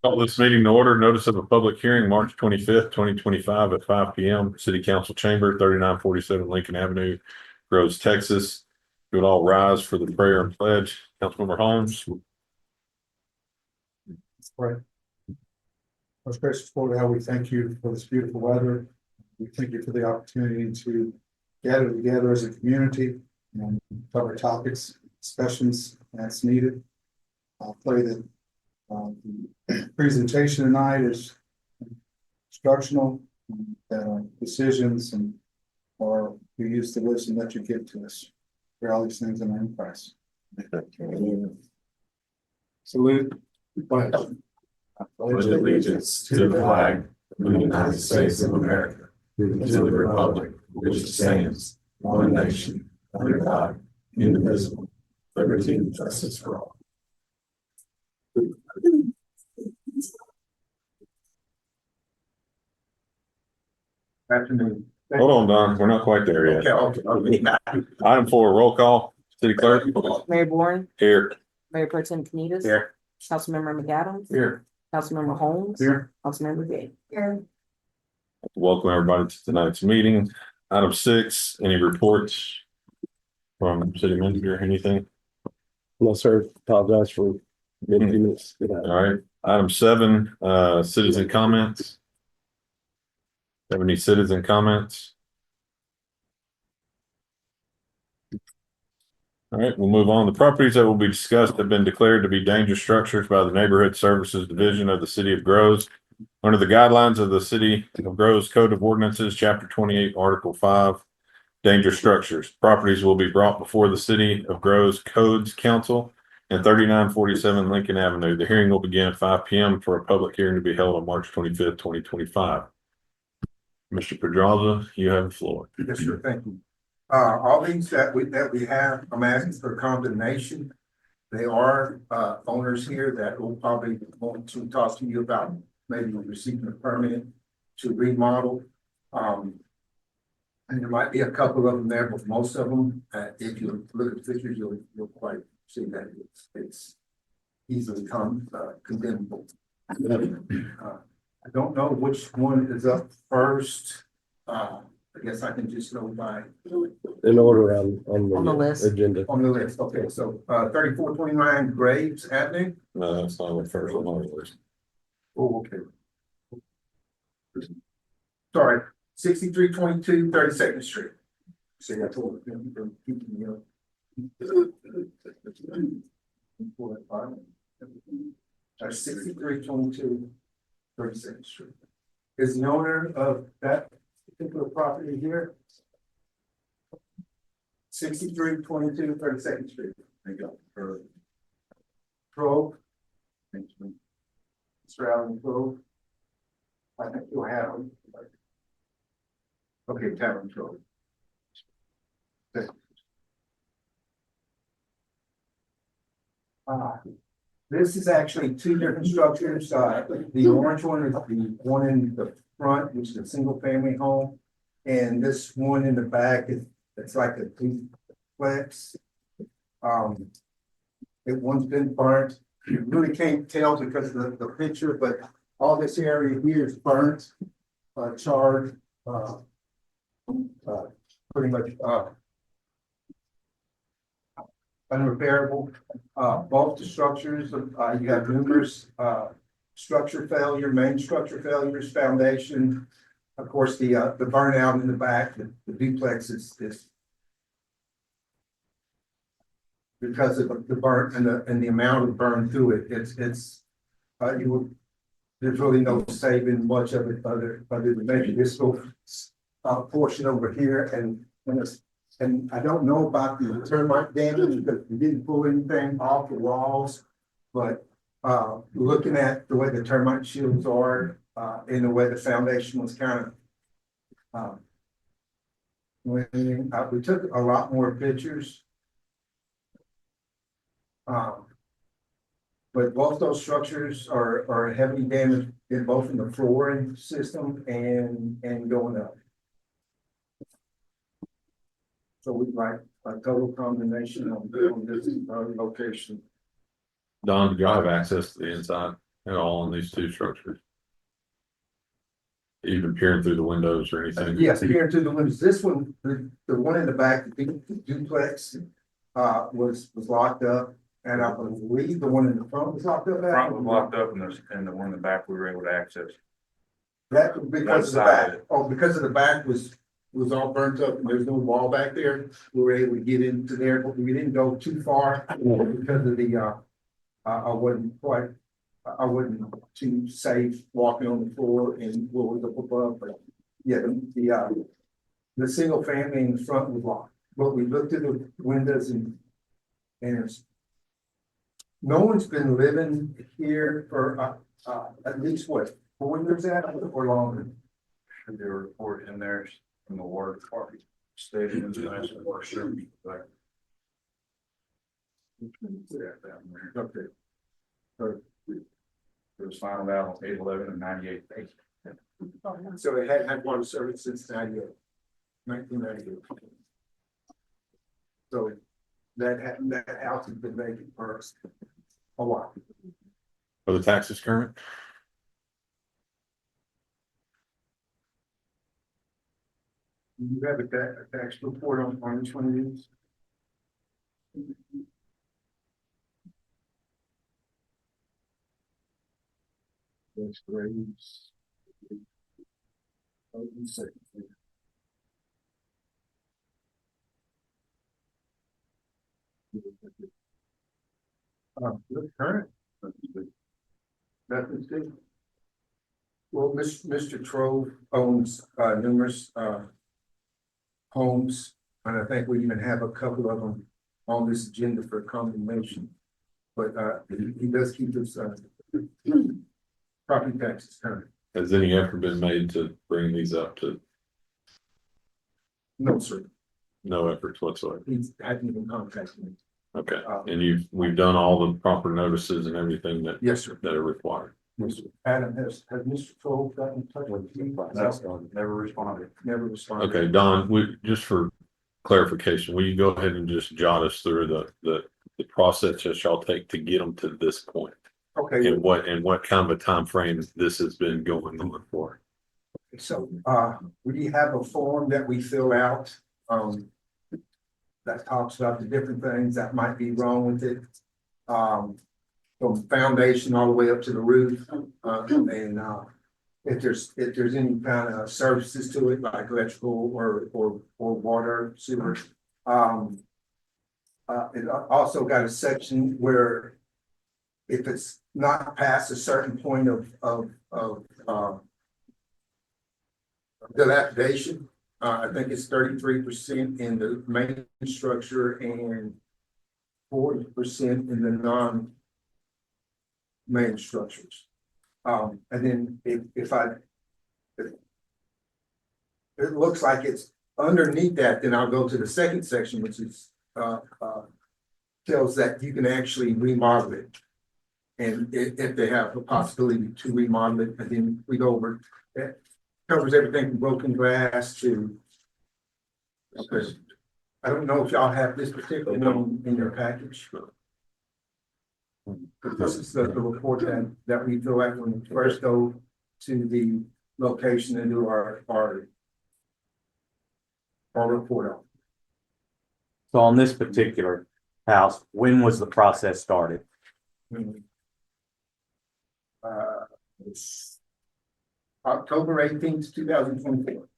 Call this meeting to order. Notice of a public hearing, March 25th, 2025 at 5 p.m. City Council Chamber, 3947 Lincoln Avenue, Groves, Texas. You would all rise for the prayer and pledge. Councilmember Holmes. Right. Most gracious Lord, how we thank you for this beautiful weather. We thank you for the opportunity to gather together as a community and cover topics, discussions as needed. I'll pray that the presentation tonight is instructional, that our decisions and or we use the wisdom that you give to us for all these things in our name, Christ. Salute. Pledge allegiance to the flag of the United States of America, and to the republic which stands one nation under God, indivisible, liberty and justice for all. Afternoon. Hold on, Don. We're not quite there yet. Okay. Item 4, roll call. City Clerk. Mayor Bourne, Here. Mayor Pro Tem Canitas. Here. Councilmember McAdams. Here. Councilmember Holmes. Here. Councilmember Gay. Here. Welcome everybody to tonight's meeting. Item 6, any reports from city manager, anything? No, sir. Apologize for many minutes. All right. Item 7, citizen comments. Have any citizen comments? All right, we'll move on. The properties that will be discussed have been declared to be dangerous structures by the Neighborhood Services Division of the City of Groves under the guidelines of the City of Groves Code of Ordinances, Chapter 28, Article 5, dangerous structures. Properties will be brought before the City of Groves Codes Council and 3947 Lincoln Avenue. The hearing will begin at 5 p.m. for a public hearing to be held on March 25th, 2025. Mr. Pedraza, you have the floor. Yes, sir. Thank you. All these that we have, I'm asking for condemnation. They are owners here that will probably want to talk to you about maybe receiving a permit to remodel. And there might be a couple of them there, but most of them, if you look at the pictures, you'll quite see that it's easily condemnable. I don't know which one is up first. I guess I can just go by In order on On the list. agenda. on the list. Okay, so 3429 Graves Avenue. No, that's not the first one on the list. Oh, okay. Sorry, 6322 32nd Street. See, I told them from keeping me up. 6322 32nd Street. Is the owner of that particular property here? 6322 32nd Street. Thank you. Grove. Thank you. Mr. Allen Grove. I think you'll have them. Okay, Tavern Grove. This is actually two different structures. The orange one is the one in the front, which is a single family home. And this one in the back is, it's like a duplex. One's been burnt. You really can't tell because of the picture, but all this area here is burnt, charred, pretty much, unrepairable. Both the structures, you have numerous, structure failure, main structure failures, foundation. Of course, the burnout in the back, the duplex is because of the burn and the amount of burn through it, there's really no saving much of it other than maybe this little portion over here and I don't know about the termite damage because we didn't pull anything off the walls, but looking at the way the termite shields are and the way the foundation was kind of we took a lot more pictures. But both those structures are heavily damaged in both in the flooring system and going up. So we'd like a total condemnation on this location. Don, do you have access to the inside? at all on these two structures? Even peering through the windows or anything? Yes, here to the windows, this one, the one in the back, the big duplex, was locked up. And I believe the one in the front was locked up. Front was locked up and the one in the back we were able to access. That was because of the One side back, of oh, because of the back was all burnt up and there's no wall back there. We were able to get into there, but we didn't go too far because of the, I wasn't too safe walking on the floor and what was up above, but yeah, the single family in the front was locked. But we looked at the windows and there's no one's been living here for, at least what, 4 years out or longer? Should be a report in there from the water department stated in the last report, sure. Like. Okay. It was found out on 8/11 and 98. So it hadn't had water service since 1998. So that house has been vacant for a while. Are the taxes current? Do you have a tax report on each one of these? That's great. Look current. That's good. Well, Mr. Trove owns numerous homes, and I think we even have a couple of them on this agenda for condemnation. But he does keep his property taxes current. Has any effort been made to bring these up to No, sir, no efforts whatsoever? he hasn't even contacted me. Okay, and we've done all the proper notices and everything that Yes, sir. are required. Yes, sir. Adam, has Mr. Trove gotten in touch with you? Never responded. Never responded. Okay, Don, just for clarification, will you go ahead and just jot us through the process that y'all take to get them to this point? Okay, And what kind of a time frame this has been going on for? so we have a form that we fill out, that talks about the different things that might be wrong with it. From foundation all the way up to the roof, and if there's any kind of services to it, like electrical or water, sewer. It also got a section where if it's not past a certain point of dilapidation, I think it's 33% in the main structure and 40% in the non-main structures. And then if it looks like it's underneath that, then I'll go to the second section, which is tells that you can actually remodel it. And if they have a possibility to remodel it, and then we go over, that covers everything from broken glass to. Because I don't know if y'all have this particular one in your package. This is the report that we fill out when we first go to the location and do our report on. So on this particular house, when was the process started? It's October 18th, 2024.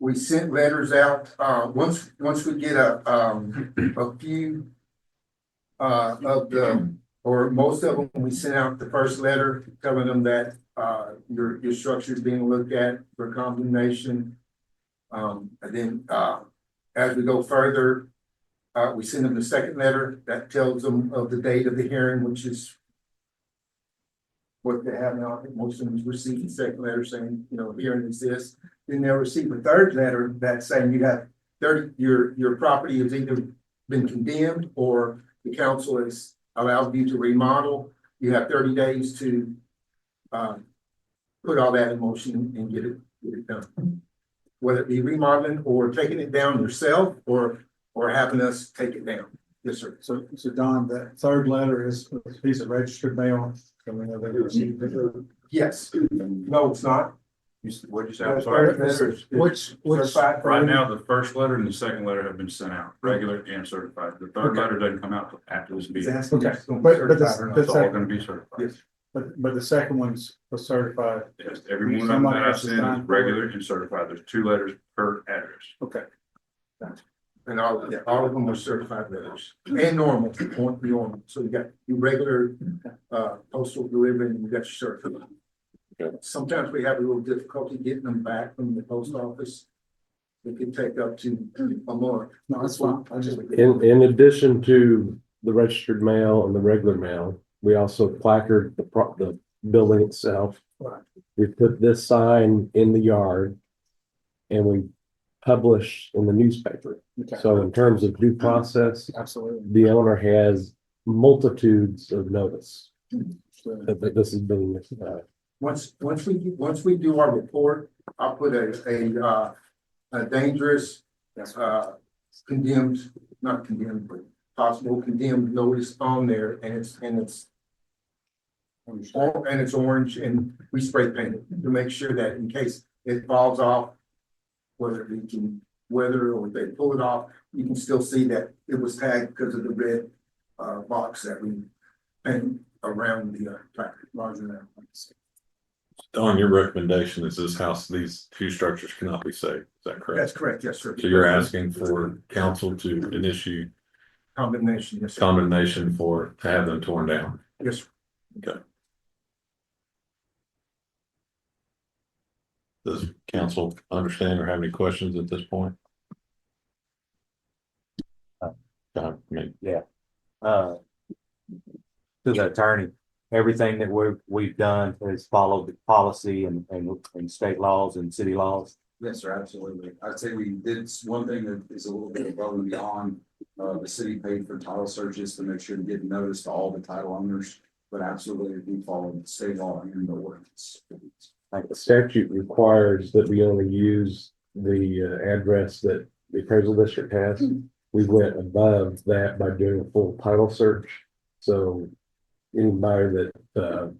We sent letters out, once we get a few of the, or most of them, we sent out the first letter telling them that your structure is being looked at for condemnation. And then as we go further, we send them the second letter that tells them of the date of the hearing, which is what they have now. I think most of them receive the second letter saying, hearing is this. Then they'll receive a third letter that's saying you have 30, your property has either been condemned or the council has allowed you to remodel. You have 30 days to put all that in motion and get it done. Whether it be remodeling or taking it down yourself or having us take it down. Yes, sir. So Don, that third letter is a piece of registered mail. So we know they received it. Yes. No, it's not. What'd you say? I'm sorry. Which, Certified. Right now, the first letter and the second letter have been sent out, regular and certified. The third Okay. letter doesn't come out till after this It's meeting. asking if it's gonna be But this- certified or not. this- It's all gonna be certified. Yes. but the second one's was certified. Yes, every one of them Somebody that I has to send sign is for it. regular and certified. There's 2 letters per address. Okay. And all of them are certified letters and normal, normal. So you got your regular, postal delivery and you got your certificate. Okay. Sometimes we have a little difficulty getting them back from the post office. It can take up to a month. No, that's fine. I just. In addition to the registered mail and the regular mail, we also placard the building itself. Right. We put this sign in the yard and we publish in the newspaper. Okay. So in terms of due process, Absolutely. the owner has multitudes of notice that this is being, Once we do our report, I'll put a dangerous, condemned, not condemned, but possible condemned notice on there and it's orange and we spray paint it to make sure that in case it falls off, whether it be from weather or if they pull it off, you can still see that it was tagged because of the red box that we paint around the placard, larger than. Don, your recommendation is this house, these 2 structures cannot be saved. Is that correct? That's correct, yes, sir. So you're asking for council to initiate Condemnation, yes, sir. condemnation to have them torn down. Yes, sir. Okay. Does council understand or have any questions at this point? Don, me. To the attorney, everything that we've done has followed the policy and state laws and city laws. Yes, sir, absolutely. I'd say we did one thing that is a little bit above and beyond. The city paid for title searches to make sure to give notice to all the title owners, but absolutely we followed state law and the ordinance. the statute requires that we only use the address that the appraisal district has. We went above that by doing a full title search. So anybody that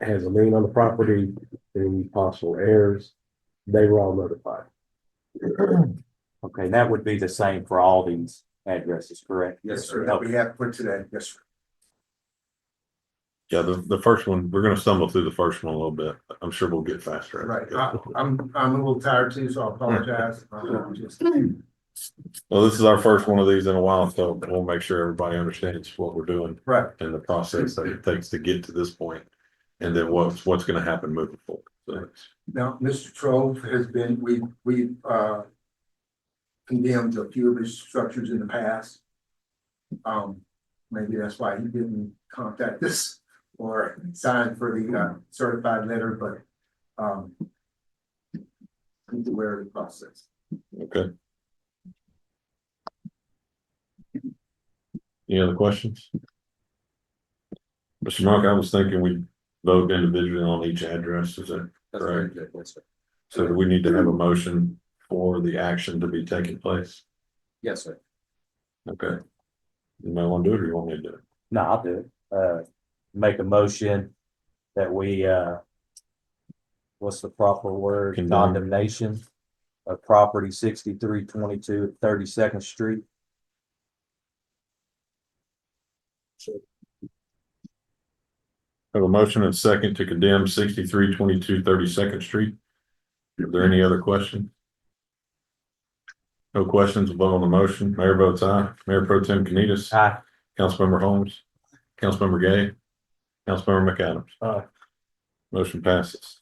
has a lien on the property, any possible heirs, they were all notified. Okay, that would be the same for all these addresses, correct? Yes, sir. That we have put today, yes, sir. Yeah, the first one, we're gonna stumble through the first one a little bit. I'm sure we'll get faster. Right. I'm a little tired too, so I apologize. Just- Well, this is our first one of these in a while, so we'll make sure everybody understands what we're doing Right. and the process that it takes to get to this point. And then what's gonna happen moving forward. So, Now, Mr. Trove has been, we condemned a few of his structures in the past. Maybe that's why he didn't contact us or sign for the certified letter, but he's aware of the process. okay. Any other questions? Mr. Monk, I was thinking we vote individually on each address, is that That's Right. very good, yes, sir. so? Do we need to have a motion for the action to be taking place? Yes, sir. Okay. You might want to do it or you want me to do it? No, I'll do it. Make a motion that we, what's the proper word? Condemn. Condemnation of property 6322 32nd Street. Have a motion and second to condemn 6322 32nd Street. Are there any other questions? No questions, we'll vote on the motion. Mayor votes aye. Mayor Pro Tem Canitas. Aye. Councilmember Holmes. Councilmember Gay. Councilmember McAdams. Aye. Motion passes.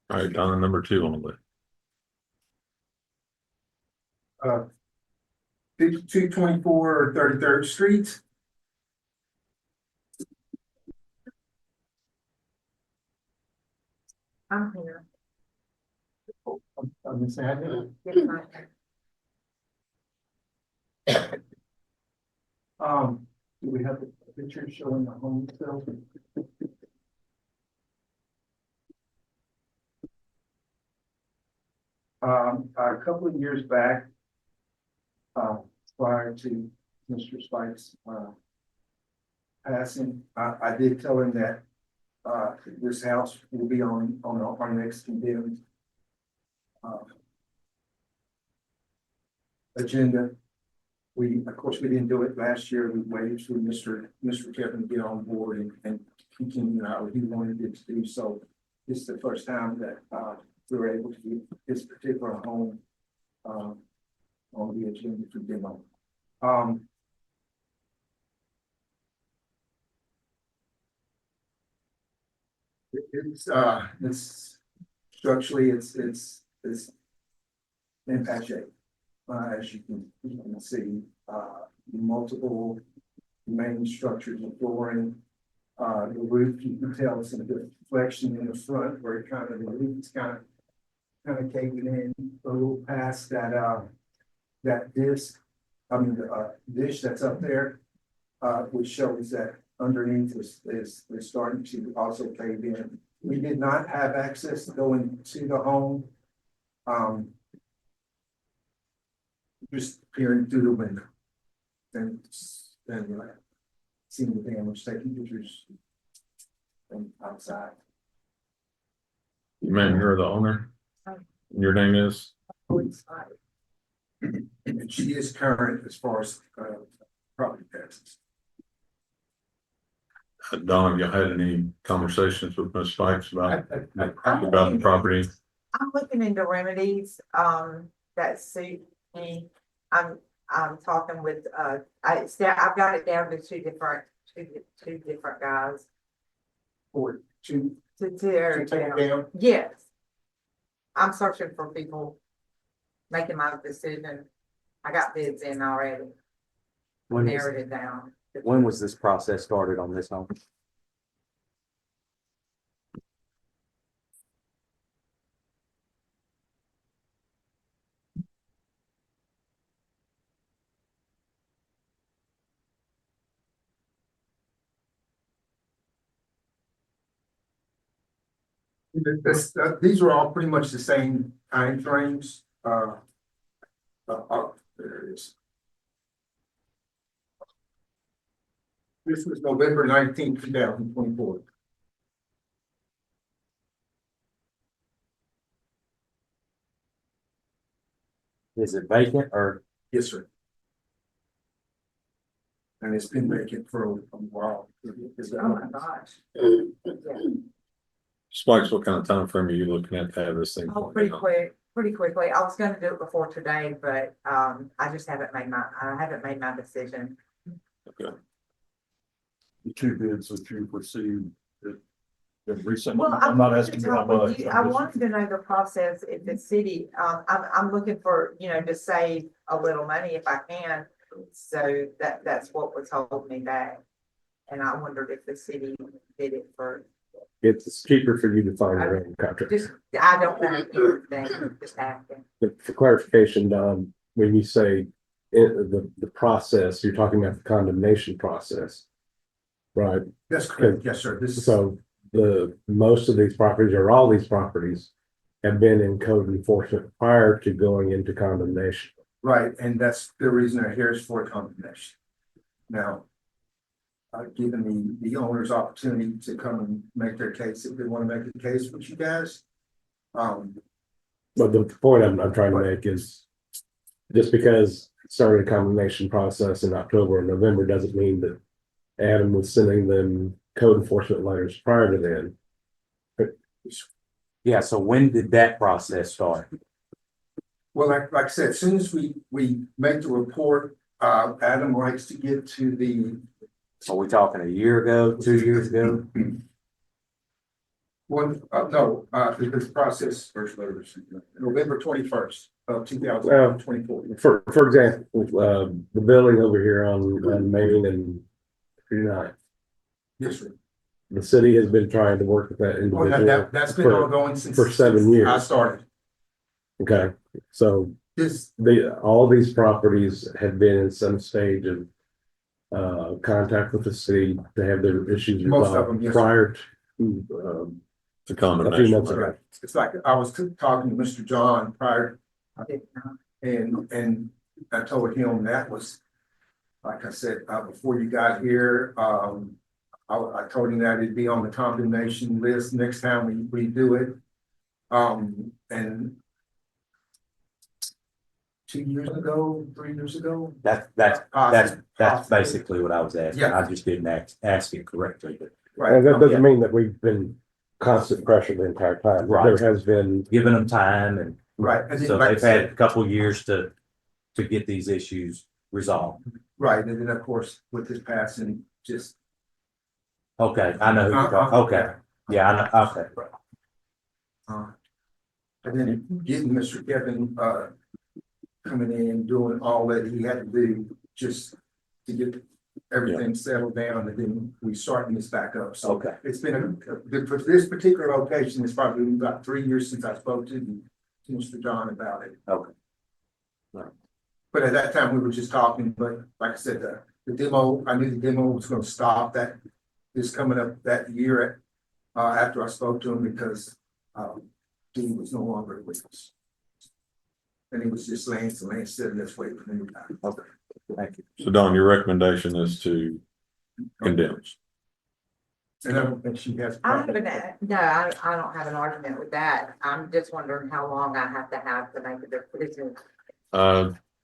All right, Donna, number 2 on the list. 224 33rd Street. I'm here. I'm gonna say I did. Do we have a picture showing the home itself? A couple of years back, prior to Mr. Spikes, passing, I did tell him that, this house will be on our next condemned agenda. Of course, we didn't do it last year. We waited for Mr. Kevin to get on board and he came out, he wanted it to do so. This is the first time that, we were able to get this particular home, on the agenda for demo. It's structurally, it's in bad shape. As you can see, multiple main structures of flooring. The roof, you can tell it's a deflection in the front where it kind of, the roof is kind of caving in a little past that disc. I mean, the dish that's up there, which shows that underneath is starting to also cave in. We did not have access to go into the home. Just peering through the window. And seeing the damage, taking pictures from outside. Ma'am, you're the owner? Your name is? And she is current as far as property taxes. Don, have you had any conversations with Ms. Spikes about the property? I'm looking into remedies, that suit me. I'm talking with, I've got it down to two different guys Or to to tear it take it down. down. Yes. I'm searching for people making my decision. I got bids in already, narrowed it down. When was this process started on this home? These are all pretty much the same time frames. There it is. This was November 19th, 2024. Is it vacant or? Yes, sir. And it's been vacant for a while. Oh my gosh. Spikes, what kind of time frame are you looking at to have this thing? Oh, pretty quickly. I was gonna do it before today, but, I just haven't made my decision. Okay. The two bids that you received recently, Well, I'm not asking you how much. I wanted to know the process if the city, I'm looking for, to save a little money if I can. So that's what was holding me back. And I wondered if the city did it for, It's cheaper for you to find your own contractor. just, I don't know anything, just asking. But for clarification, Don, when you say the process, you're talking about the condemnation process. Right, That's correct. Yes, sir. This is. so most of these properties or all these properties have been in code enforcement prior to going into condemnation. Right, and that's the reason they're here is for condemnation. Now, given the owner's opportunity to come and make their case, if they want to make a case with you guys. But the point I'm trying to make is just because it started a condemnation process in October or November doesn't mean that Adam was sending them code enforcement letters prior to then. Yeah, so when did that process start? Well, like I said, as soon as we make the report, Adam likes to get to the. Are we talking a year ago, 2 years ago? Because process first letters, November 21st of 2024. For example, the building over here on Main and 39. Yes, sir. The city has been trying to work with that Well, individual. that's been ongoing since. for 7 years. I started. Okay, so This, all these properties have been in some stage of contact with the city to have their issues Most of them, resolved yes. prior to The a few combination. months ago. it's like I was talking to Mr. John prior I didn't know. and I told him that was like I said, before you got here, I told him that it'd be on the condemnation list next time we do it. And 2 years ago, 3 years ago. That's basically what I was asking. Yeah. I just didn't ask it correctly, but Right. And that doesn't mean that we've been constant pressure the entire time. Right. There has been, giving them time and Right. And then, so like I they've had said, a couple of years to get these issues resolved. right, and then of course, with this passing, just. Okay, I know who you're talking, okay, yeah, I know, okay. And then getting Mr. Kevin, coming in and doing all that he had to do just to get everything settled down, and then we starting this back up. So Okay. it's been for this particular location, it's probably been about 3 years since I spoke to Mr. John about it. Okay. But at that time, we were just talking, but like I said, the demo, I knew the demo was gonna stop this coming up that year, after I spoke to him because, Dean was no longer with us. And he was just laying sitting this way for me. Okay, thank you. So Don, your recommendation is to condemn. And I don't think she has. a I problem. haven't, no, I don't have an argument with that. I'm just wondering how long I have to make a decision.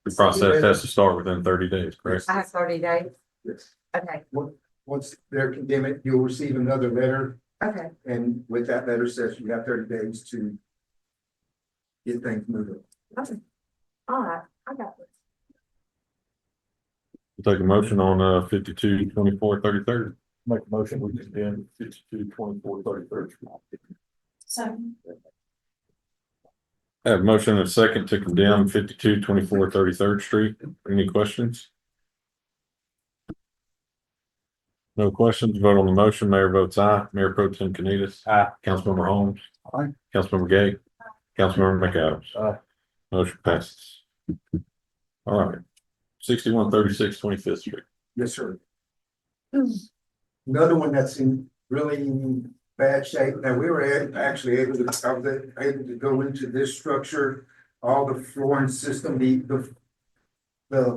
The process has to start within 30 days, correct? I have 30 days. Yes. Okay, Once they're condemned, you'll receive another letter, okay. and with that letter says you have 30 days to get things moving. Okay. All right, I got this. We'll take a motion on 52, 24, 33rd. Make a motion, we condemn 52, 24, 33rd. So. I have a motion and a second to condemn 52, 24, 33rd Street. Any questions? No questions. Vote on the motion. Mayor votes aye. Mayor Pro Tem Canitas. Aye. Councilmember Holmes. Aye. Councilmember Gay. Councilmember McAdams. Aye. Motion passes. All right. 6136 25th Street. Yes, sir. Another one that's in really bad shape. Now, we were actually able to, I was able to go into this structure, all the flooring system, the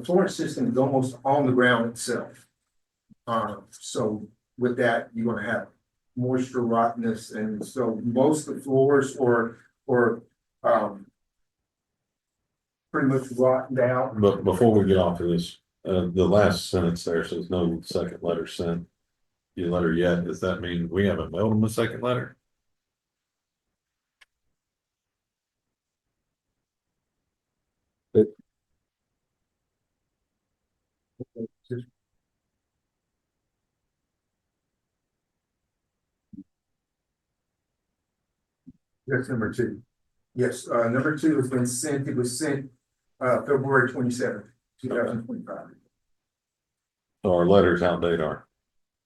flooring system is almost on the ground itself. So with that, you're gonna have moisture rottenness, and so most of the floors or pretty much rotten out. But before we get off of this, the last sentence there says no second letter sent. Your letter yet, does that mean we haven't mailed them a second letter? That's number two. Yes, number two has been sent, it was sent, February 27th, 2025. So our letters outdate our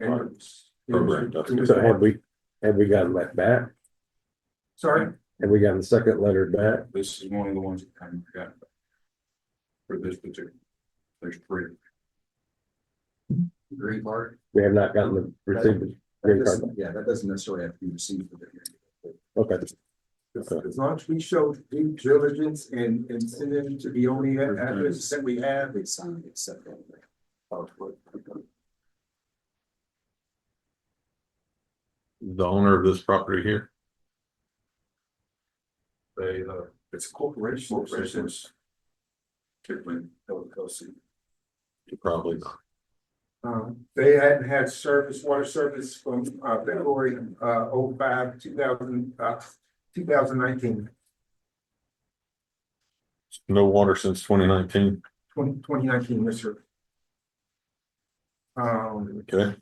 And Right. it was- program. so have we gotten that back? Sorry, Have we gotten the second letter back? This is one of the ones that kind of forgot about. For this particular, there's 3. Green card. We have not gotten the received the green card back. Yeah, that doesn't necessarily have to be received for the hearing. Okay, as long as we show due diligence and send them to the only address that we have, They signed it separately. The owner of this property here. They, it's a corporation. Corporations. Typically, they'll see. Probably not. they hadn't had service, water service from, February, 05, 2019, No water since 2019. 2019, yes, sir. Okay.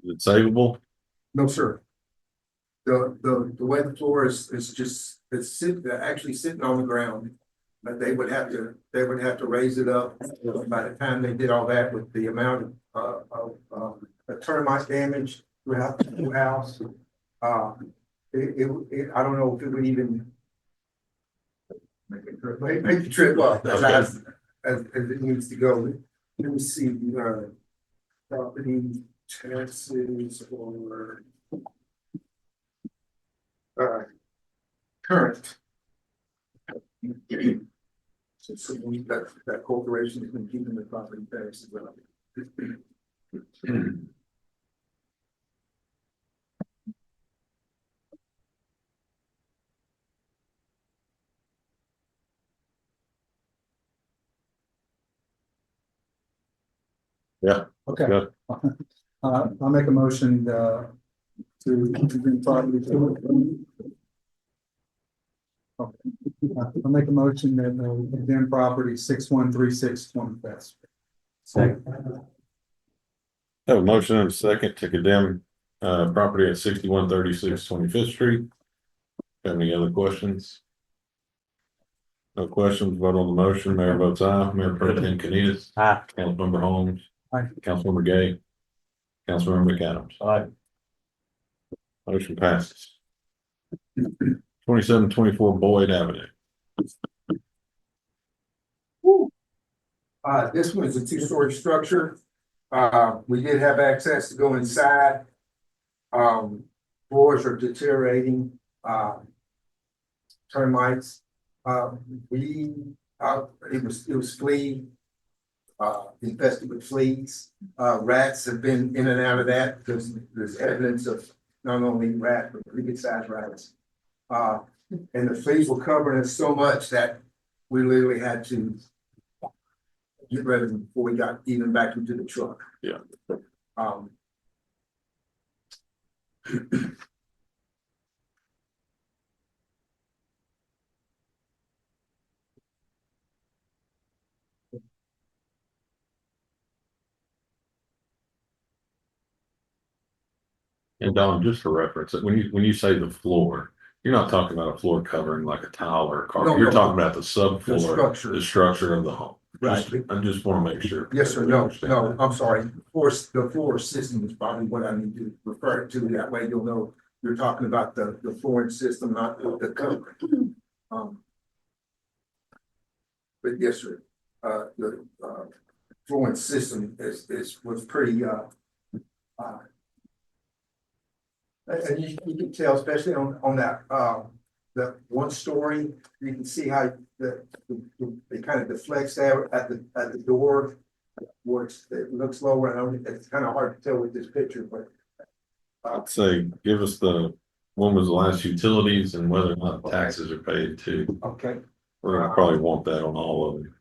Is it savable? No, sir. The way the floor is just, actually sitting on the ground. But they would have to raise it up. By the time they did all that with the amount of termite damage throughout the house. I don't know if it would even make the trip up as it needs to go. Let me see, property taxes or current. So we, that corporation has been keeping the property tax as well. Okay. Good. I'll make a motion, to bring property to. Okay. I'll make a motion that, condemn property 6136 25th. Second. Have a motion and a second to condemn, property at 6136 25th Street. Have any other questions? No questions, vote on the motion. Mayor votes aye. Mayor Pro Tem Canitas. Aye. Councilmember Holmes. Aye. Councilmember Gay. Councilmember McAdams. Aye. Motion passes. 2724 Boyd Avenue. This one is a two-story structure. We did have access to go inside. Floors are deteriorating, termites. It was flea, infested with fleas. Rats have been in and out of that because there's evidence of not only rat, but pretty good sized rats. And the fleas were covering us so much that we literally had to get rid of them before we got even back into the truck. Yeah. And Don, just for reference, when you say the floor, you're not talking about a floor covering like a tile or a carpet. No, You're no. talking about the The subfloor, structure. the structure of the home. Right. I just want to make sure. Yes, sir. No, I'm sorry. The floor system is probably what I need to refer to. That way you'll know you're talking about the flooring system, not the cover. But yes, sir. The flooring system was pretty, and you can tell, especially on that, the one story, you can see how it kind of deflects there at the door. Where it looks lower, and it's kind of hard to tell with this picture, but. I'd say give us when was the last utilities and whether or not taxes are paid too. Okay. We're gonna probably want that on all of them.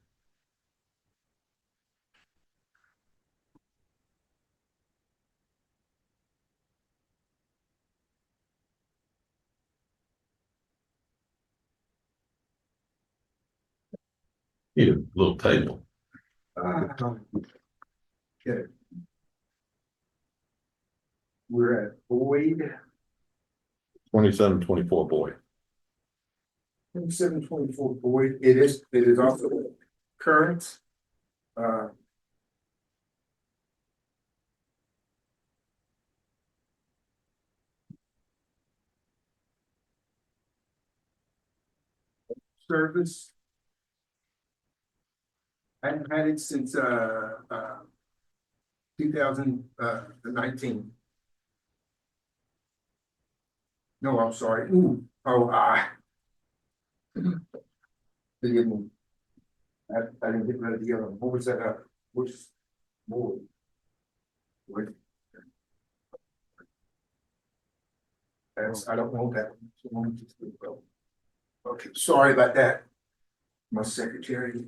Need a little table. Okay. We're at Boyd, 2724 Boyd. 2724 Boyd. It is also current. Service. I haven't had it since 2019. No, I'm sorry. Ooh, forgive me. I didn't get rid of the other one. What was that? Which board? Wait. I don't know that. So let me just go. Okay, sorry about that. My secretary.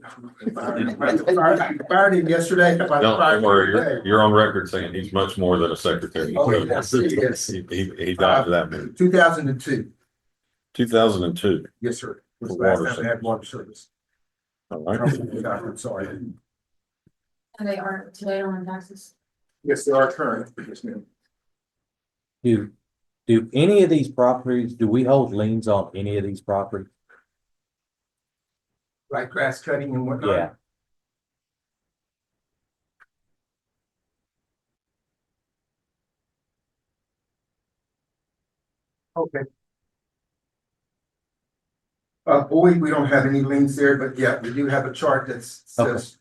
Fired him yesterday. Don't worry, you're on record saying he's much more than a secretary. Oh, yes, yes. He dodged that move. 2002. 2002. Yes, sir. Was the For last water time I had water service. All right. I'm sorry. And they are today on taxes. Yes, they are current. Yes, ma'am. Do any of these properties, do we hold liens on any of these properties? Like grass cutting and whatnot. Yeah. Okay. Boyd, we don't have any liens there, but yeah, we do have a chart that says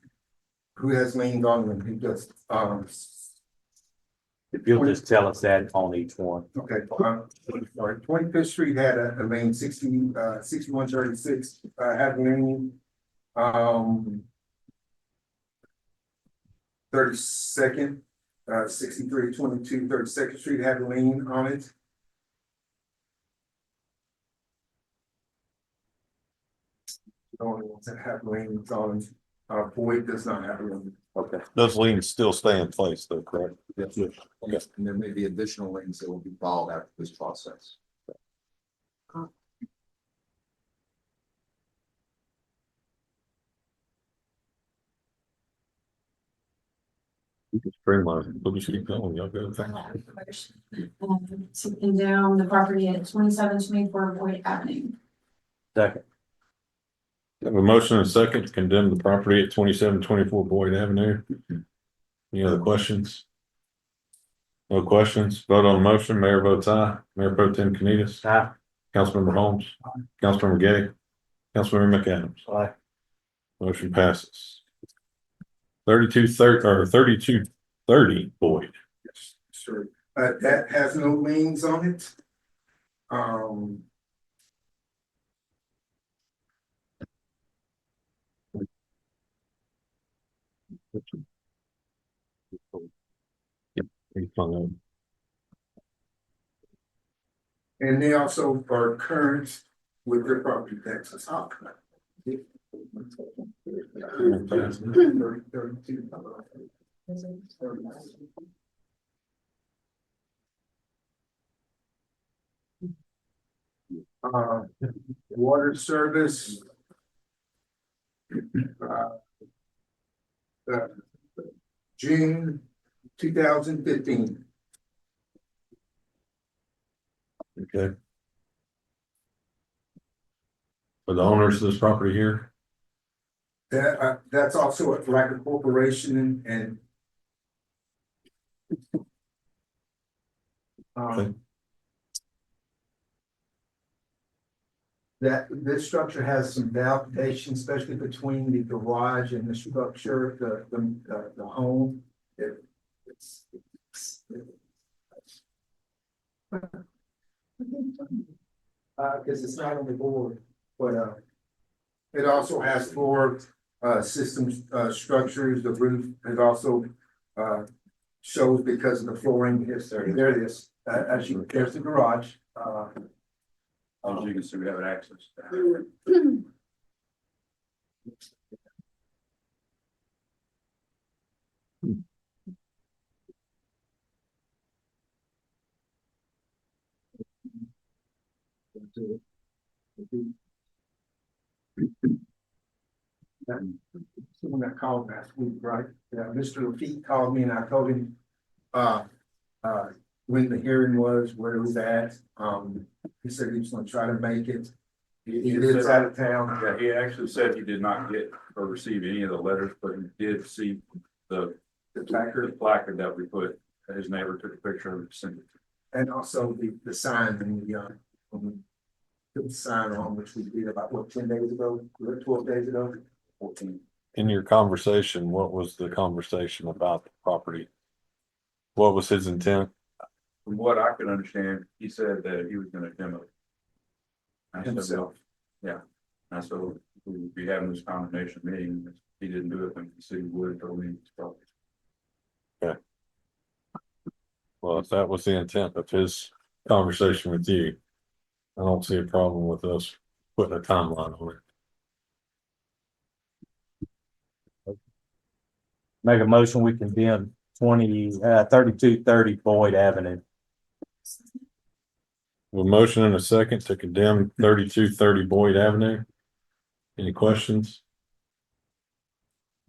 who has liens on them, who does, If you'll just tell us that on each one. Okay, sorry, 25th Street had a lane 6136, had a lane. 32nd, 6322 32nd Street had a lien on it. The only ones that have liens on, Boyd does not have a lien. Okay. Those liens still stay in place though, correct? Yes. And there may be additional liens that will be filed after this process. We can streamline, but we should keep going, y'all go. To condemn the property at 2724 Boyd Avenue. Second. Have a motion and a second to condemn the property at 2724 Boyd Avenue. Any other questions? No questions. Vote on the motion. Mayor votes aye. Mayor Pro Tem Canitas. Aye. Councilmember Holmes. Councilmember Gay. Councilmember McAdams. Aye. Motion passes. 3230 Boyd. Yes, sure. That has no liens on it. And they also are current with their property taxes. Water service. June 2015. Okay. For the owners of this property here, That's also like a corporation and. Okay. That this structure has some validation, especially between the garage and the structure, the home. It's because it's not on the board, but it also has floor systems, structures. The roof it also shows because of the flooring. Yes, there it is. As you there's the garage. As you can see, we have access. Someone that called last week, right? Yeah, Mr. Lafitte called me and I told him when the hearing was, where it was at. He said he was gonna try to make it. He lives out of town. Yeah, he actually said he did not get or receive any of the letters, but he did see the placard that we put. His neighbor took a picture of it, and sent it. And also the sign and when we put the sign on, which we did about what, 10 days ago, 12 days ago, 14. in your conversation, what was the conversation about the property? What was his intent? From what I could understand, he said that he was gonna demo it. I said, Himself. yeah, and so we would be having this condemnation meeting, if he didn't do it, then the city would or we probably. Well, if that was the intent of his conversation with you, I don't see a problem with us putting a timeline on it. Make a motion, we condemn 3230 Boyd Avenue. A motion and a second to condemn 3230 Boyd Avenue. Any questions?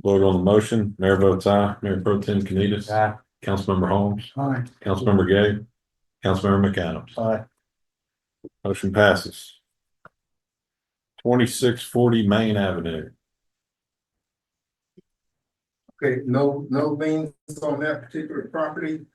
Vote on the motion. Mayor votes aye. Mayor Pro Tem Canitas. Aye. Councilmember Holmes. Aye. Councilmember Gay. Councilmember McAdams. Aye. Motion passes. 2640 Main Avenue. Okay, no liens on that particular property.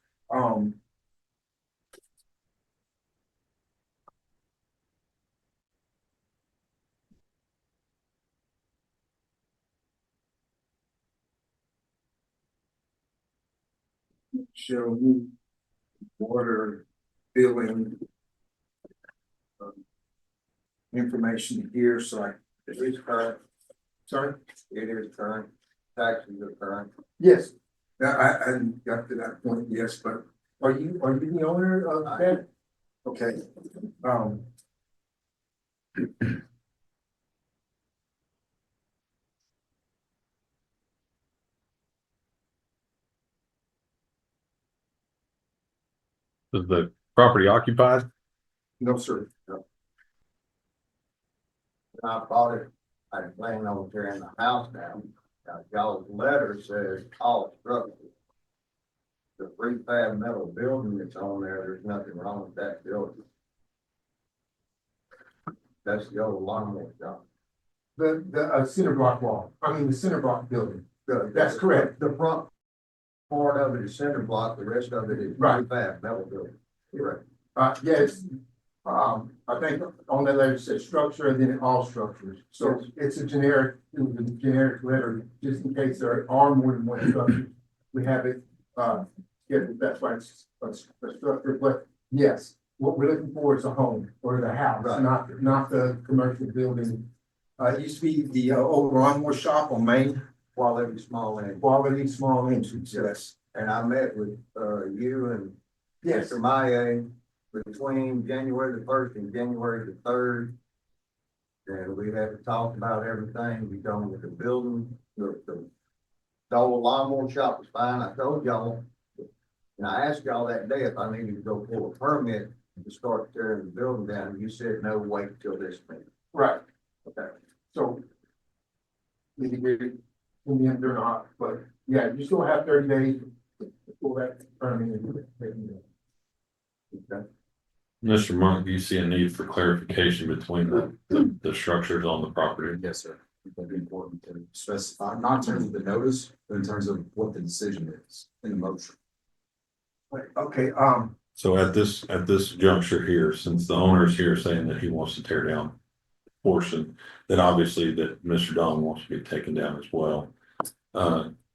Show me water billing. Information here, so it is current. Sorry? It is current. Taxes are current. Yes. I hadn't got to that point, yes, but are you the owner of that? Okay. Is the property occupied? No, sir. No. When I bought it, I was planning on tearing the house down. Y'all's letter says all structures. The prefab metal building that's on there, there's nothing wrong with that building. That's the old lawnmower shop. The center block wall, the center block building. That's correct. The front part of it is center block, the rest of it is Right. prefab metal building. Correct. Yes, I think on that letter it says structure and then all structures. So it's a generic letter, just in case there are more than one structure. We have it, that's why it's a structure, but yes, what we're looking for is a home or the house, Right. not the commercial building. It used to be the old lawnmower shop on Main, Quality small end. quality small engines, yes. And I met with, you and Yes, Mr. Maya between January the 1st and January the 3rd. And we had to talk about everything. We done with the building, the old lawnmower shop was fine. I told y'all. And I asked y'all that day if I needed to go pull a permit to start tearing the building down. And you said, no, wait till this meeting. right. Okay. So. We can get it in the end or not, but yeah, you still have 30 days to pull that permit. Okay. Mr. Monk, do you see a need for clarification between the structures on the property? Yes, sir. That'd be important to specify, not in terms of the notice, but in terms of what the decision is in the motion. Okay, So at this juncture here, since the owner is here saying that he wants to tear down a portion, then obviously that Mr. Don wants to be taken down as well.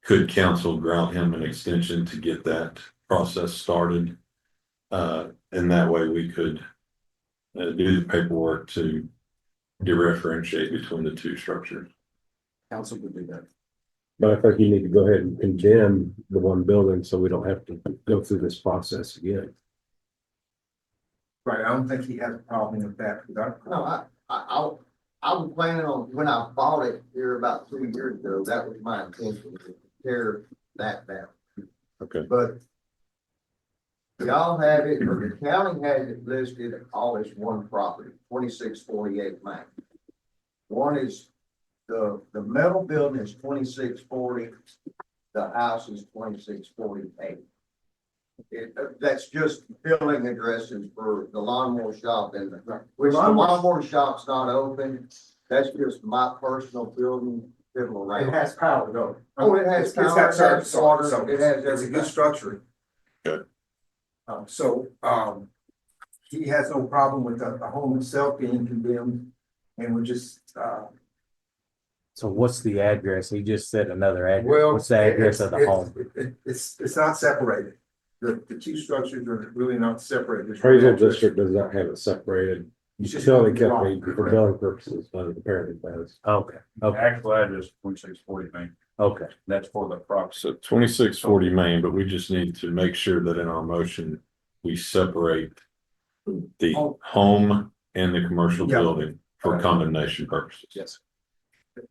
Could council grant him an extension to get that process started? And that way we could do the paperwork to differentiate between the two structures. Council could do that. But I think you need to go ahead and condemn the one building so we don't have to go through this process again. right, I don't think he has a problem with that. No, I was planning on, when I bought it here about 2 years ago, that was my intention to tear that down. Okay. But y'all have it, or the county has it listed all as one property, 2648 Main. One is the metal building is 2640, the house is 2648. That's just billing addresses for the lawnmower shop and which the lawnmower shop's not open. That's just my personal building, fiddle It around. has power though. Oh, it has It's got power, it service, has water, so it has it's a everything. good structure. Good. He has no problem with the home itself being condemned, and we're just, So what's the address? He just said another address. well. What's the address of the home? It's not separated. The two structures are really not separated. There's Appraisal one address. district does not have it separated. It's just Utility one company block. for billing purposes, but apparently does. Okay, The okay, actual address 2640 Main. okay. That's for the property. So 2640 Main, but we just need to make sure that in our motion, we separate the home and the commercial Yeah. building for condemnation purposes. Yes.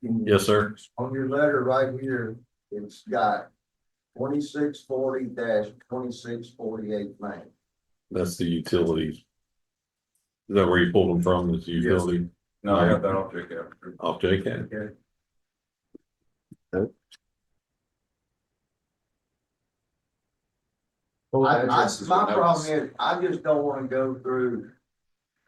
Yes, sir. On your letter right here, it's got 2640-2648 Main. That's the utilities. Is that where you pulled them from? Is the utility No, I got that off check out. off JK? Okay. My Addresses my with problem notice. is, I just don't wanna go through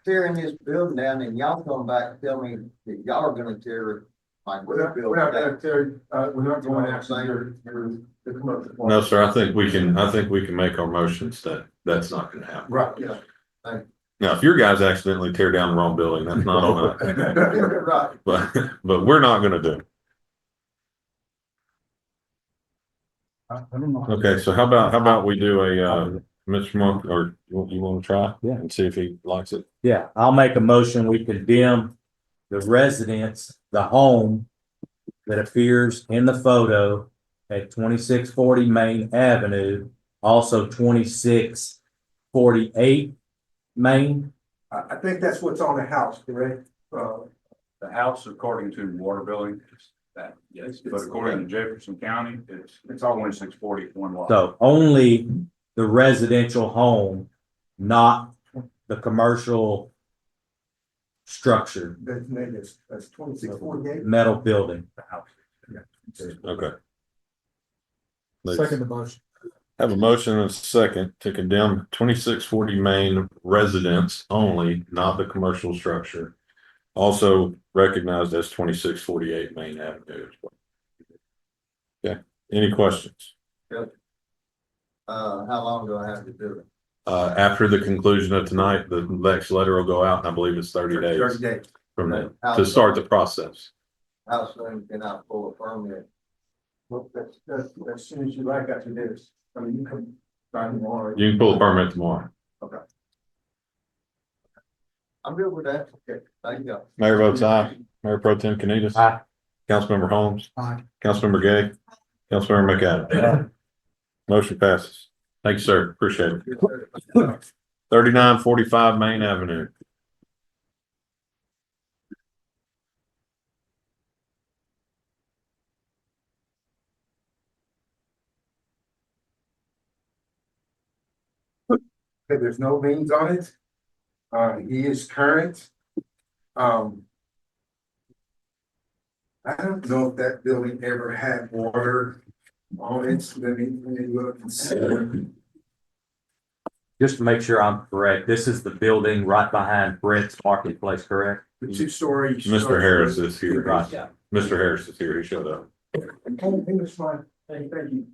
tearing this building down and y'all come back and tell me that y'all are gonna tear it. Like, We're not gonna tear, we're not going after the commercial. part. No, sir. I think we can make our motions that that's not gonna happen. Right, Yeah. Now, if your guys accidentally tear down the wrong building, that's not on us. Right. But we're not gonna do it. I don't know. Okay, so how about we do a Mr. Monk, or you want to try? Yeah. And see if he likes it. Yeah, I'll make a motion, we condemn the residence, the home that appears in the photo at 2640 Main Avenue, also 2648 Main. I think that's what's on the house, correct? The house, according to water billing, is that, yes, but according to Jefferson County, it's all 2640 one lot. So only the residential home, not the commercial structure, That's 2648. metal building. The house. Okay. Second the motion. Have a motion and a second to condemn 2640 Main residence only, not the commercial structure. Also recognized as 2648 Main Avenue as well. Okay, any questions? How long do I have to do it? After the conclusion of tonight, the next letter will go out, and I believe it's 30 30 days days. from then to start the process. How soon can I pull a permit? Well, that's as soon as you like after this. I mean, you can sign tomorrow. You can pull a permit tomorrow. I'm good with that. Okay, thank you. Mayor votes aye. Mayor Pro Tem Canitas. Aye. Councilmember Holmes. Aye. Councilmember Gay. Councilmember McAdams. Motion passes. Thank you, sir. Appreciate it. 3945 Main Avenue. Okay, there's no liens on it. He is current. I don't know if that building ever had water on it. Let me look and see. Just to make sure I'm correct, this is the building right behind Brent's Marketplace, correct? The 2-story. Mr. Harris is here. Right. Mr. Harris is here. He showed up. Everything was fine. Thank you.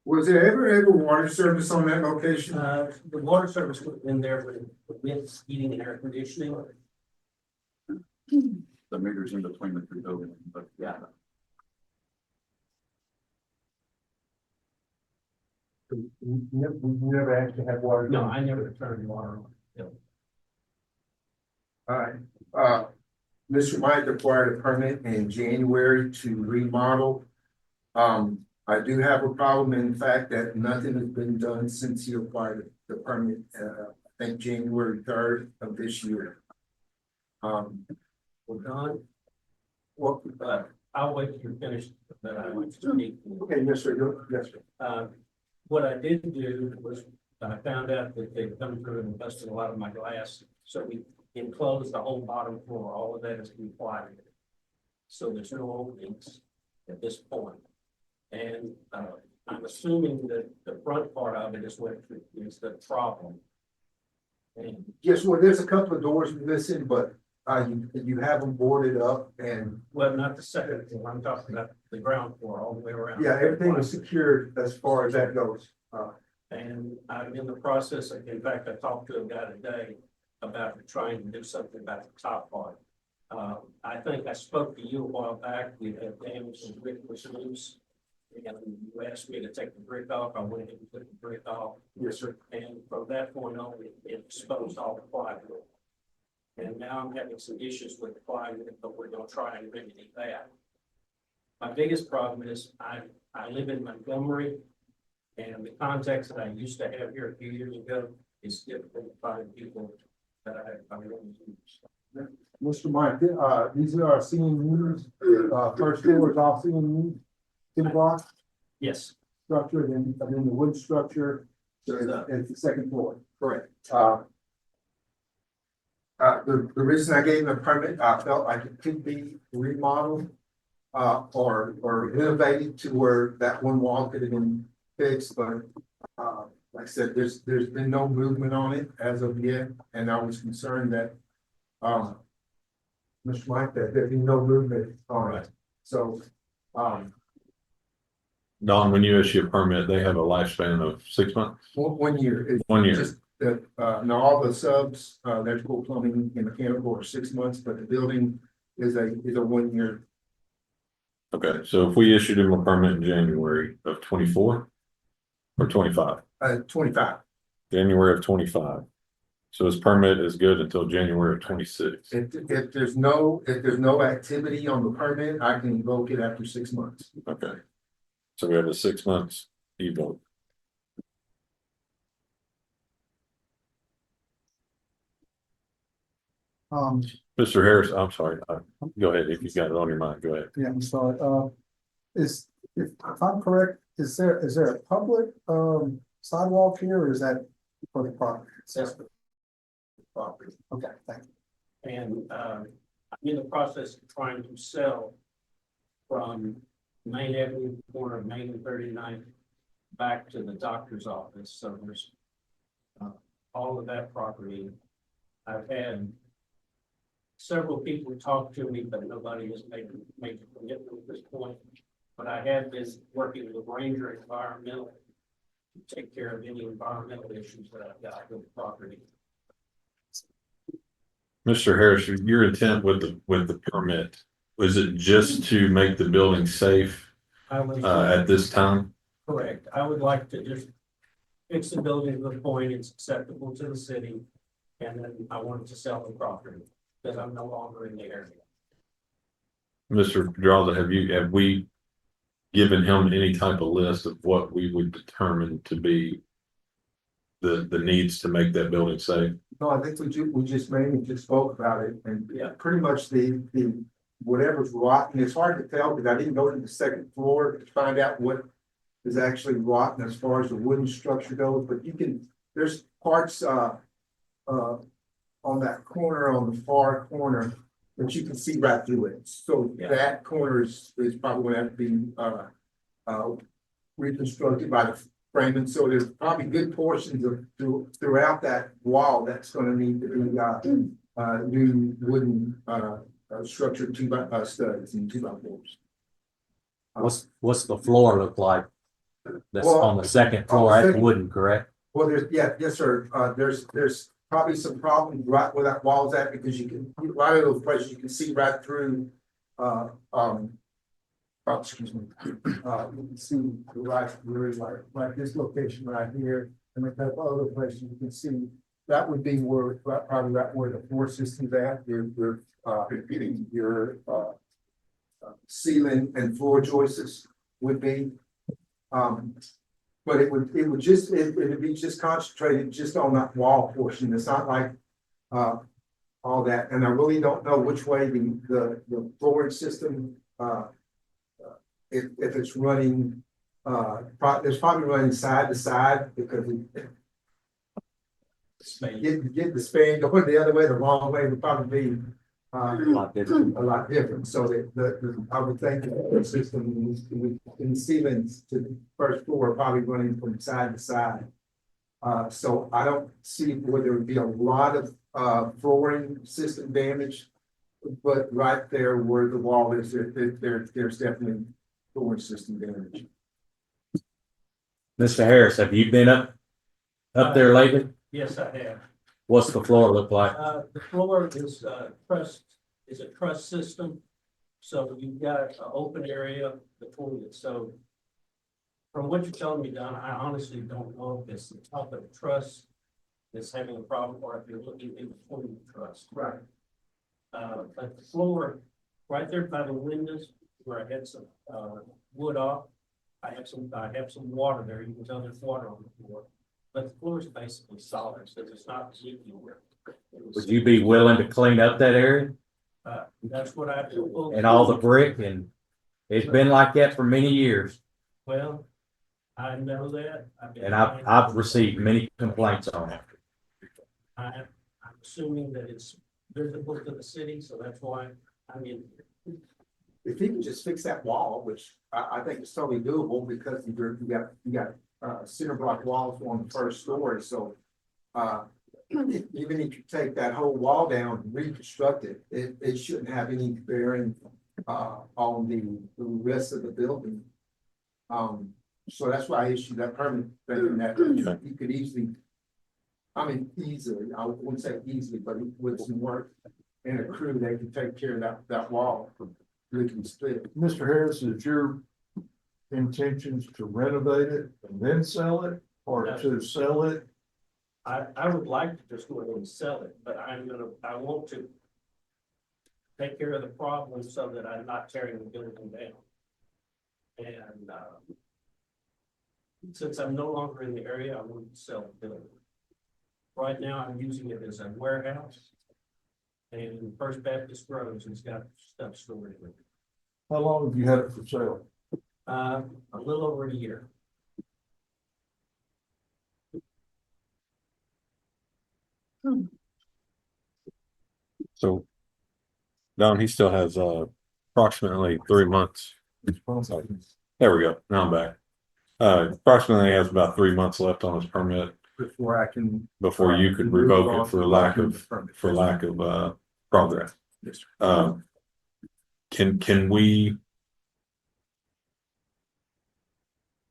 Was there ever water service on that location? The water service was in there with heating and air conditioning. The meters in between the two buildings, but yeah. We never actually had water. No, I never turned water on. All right, Mr. Mike acquired a permit in January to remodel. I do have a problem in the fact that nothing has been done since he acquired the permit, I think January 3rd of this year. We're done. Well, I'll wait till you're finished, but I want to speak. okay, yes, sir, yes, sir. What I did do was I found out that they've come through and busted a lot of my glass. So we enclosed the whole bottom floor. All of that is compliant. So there's no openings at this point. And I'm assuming that the front part of it is what is the problem. And Yes, well, there's a couple of doors missing, but you have them boarded up and, well, not the second floor. I'm talking about the ground floor all the way around. yeah, everything is secured as far as that goes. And I'm in the process, in fact, I talked to a guy today about trying to do something about the top part. I think I spoke to you a while back, we had damage and brick was loose. And you asked me to take the brick off, I went ahead and took the brick off. Yes, sir. And from that point on, it exposed all the plywood. And now I'm having some issues with the plywood, but we're gonna try and remedy that. My biggest problem is I live in Montgomery. And the contacts that I used to have here a few years ago is difficult to find people that I really use. Mr. Mike, these are our CMUs, first floor is all CMU, tin block Yes, structure, and then the wood structure is the second floor. correct. The reason I gave him a permit, I felt like it could be remodeled, or renovated to where that one wall could have been fixed, but, like I said, there's been no movement on it as of yet, and I was concerned that, Mr. Mike, that there'd be no movement on it, so, Don, when you issue a permit, they have a lifespan of 6 months, 1 year. It's 1 year. just that, now all the subs, electrical, plumbing, and mechanical are 6 months, but the building is a 1 year. Okay, so if we issued him a permit in January of 24 or 25, 25. January of 25. So his permit is good until January of 26. If there's no activity on the permit, I can invoke it after 6 months. Okay. So we have a 6 months evoke. Mr. Harris, I'm sorry. Go ahead. If you got it on your mind, go ahead. Yeah, I'm sorry, if I'm correct, is there a public, sidewalk here, or is that for the property? That's the property. Okay, thank you. And, I'm in the process of trying to sell from Main Avenue, corner of Main and 39th back to the doctor's office. So there's all of that property. I've had several people talk to me, but nobody has made a commitment at this point. But I have been working with Ranger Environmental to take care of any environmental issues that I've got with the property. Mr. Harris, your intent with the permit, was it just to make the building safe I was at this time? correct. I would like to just fix the building to the point it's acceptable to the city. And then I wanted to sell the property because I'm no longer in the area. Mr. Pedraza, have we given him any type of list of what we would determine to be the needs to make that building safe? No, I think we just mainly just spoke about it, and Yeah. pretty much the whatever's rotten, it's hard to tell, because I didn't go to the second floor to find out what is actually rotten as far as the wooden structure goes, but there's parts, on that corner, on the far corner, that you can see right through it. So Yeah. that corner is probably gonna have to be, reconstructed by the framing. So there's probably good portions of throughout that wall that's gonna need to be, new wooden, structured studs and 2x4s. What's the floor look like? That's Well, on the second floor, on the that's second- wooden, correct? Well, yes, sir. There's probably some problems right where that wall's at, because you can, right of those places, you can see right through, excuse me. You can see right through, like this location right here, and a couple other places you can see. That would be where, probably right where the floor system's at, your ceiling and floor joists would be. But it would be just concentrated just on that wall portion. It's not like, all that, and I really don't know which way the flooring system, if it's running, it's probably running side to side, because get the span going the other way, the wrong way would probably be, a lot different. So I would think the system in ceilings to the first floor probably running from side to side. So I don't see where there would be a lot of flooring system damage, but right there where the wall is, there's definitely flooring system damage. Mr. Harris, have you been up there lately? Yes, I have. What's the floor look like? The floor is a truss system. So you've got an open area between it. So from what you're telling me, Don, I honestly don't know if it's the top of the truss that's having a problem, or if you're looking in between the truss. Right. But the floor right there by the windows where I had some wood off, I have some water there. You can tell there's water on the floor. But the floor is basically solid, so it's not leaking. Would you be willing to clean up that area That's what I do. and all the brick? And it's been like that for many years. Well, I know that. And I've received many complaints on it. I'm assuming that it's visible to the city, so that's why I'm in. If you can just fix that wall, which I think is totally doable, because you got cinder block walls on the first story, so even if you take that whole wall down and reconstruct it, it shouldn't have any bearing on the rest of the building. So that's why I issued that permit, thinking that you could easily, I wouldn't say easily, but with some work and a crew, they could take care of that wall. we can split. Mr. Harris, is your intentions to renovate it and then sell it, or to sell it? I would like to just go ahead and sell it, but I want to take care of the problem so that I'm not tearing the building down. And, since I'm no longer in the area, I want to sell the building. Right now, I'm using it as a warehouse. And First Baptist Groves has got stuff stored in it. How long have you had it for sale? A little over a year. So Don, he still has approximately 3 months. There we go. Now I'm back. Approximately has about 3 months left on his permit Before I can. before you could revoke it for lack of progress. Yes, sir. Can we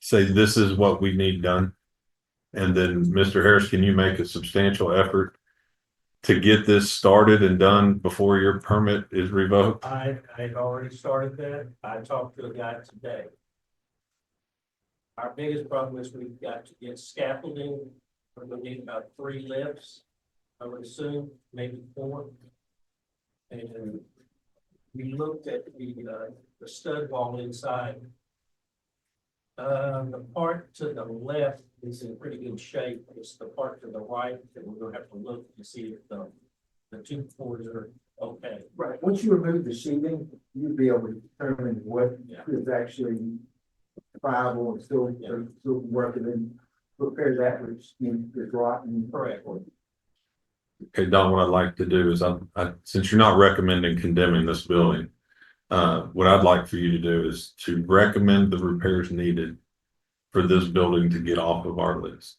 say this is what we need done? And then, Mr. Harris, can you make a substantial effort to get this started and done before your permit is revoked? I've already started that. I talked to a guy today. Our biggest problem is we've got to get scaffolding. We're gonna need about 3 lifts, I would assume, maybe 4. And we looked at the stud wall inside. The part to the left is in pretty good shape. It's the part to the right that we're gonna have to look to see if the 2 floors are okay. Right, once you remove the sheathing, you'll be able to determine what Yeah. is actually viable and still working and repair that which is rotten. Correct. Okay, Don, what I'd like to do is since you're not recommending condemning this building, what I'd like for you to do is to recommend the repairs needed for this building to get off of our list.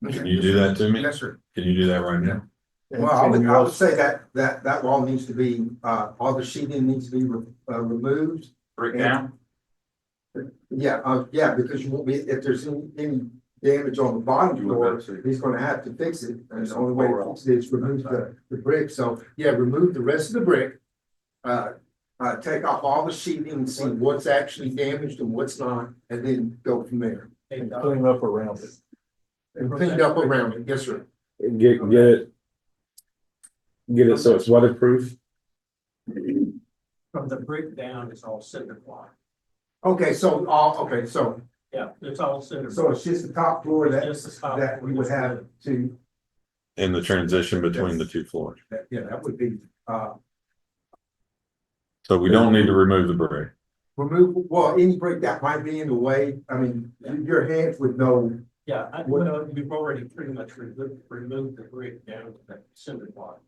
Can you do that to me? Yes, sir. Can you do that right now? Well, I would say that wall needs to be, all the sheathing needs to be removed. Break down. Yeah, because you won't be, if there's any damage on the bottom floor, he's gonna have to fix it, and the only way to fix it is remove the brick, so, yeah, remove the rest of the brick. Take off all the sheathing and see what's actually damaged and what's not, and then go from there. And clean up around it. And clean up around it, yes, sir. Get it so it's weatherproof. From the brick down, it's all cinder block. Okay, so Yeah, it's all cinder. so it's just the top floor that Just the top that we would have to, In the transition between the 2 floors. that would be, So we don't need to remove the brick. remove, well, any brick that might be in the way, I mean, your hands would know. Yeah, we've already pretty much removed the brick down to that cinder block.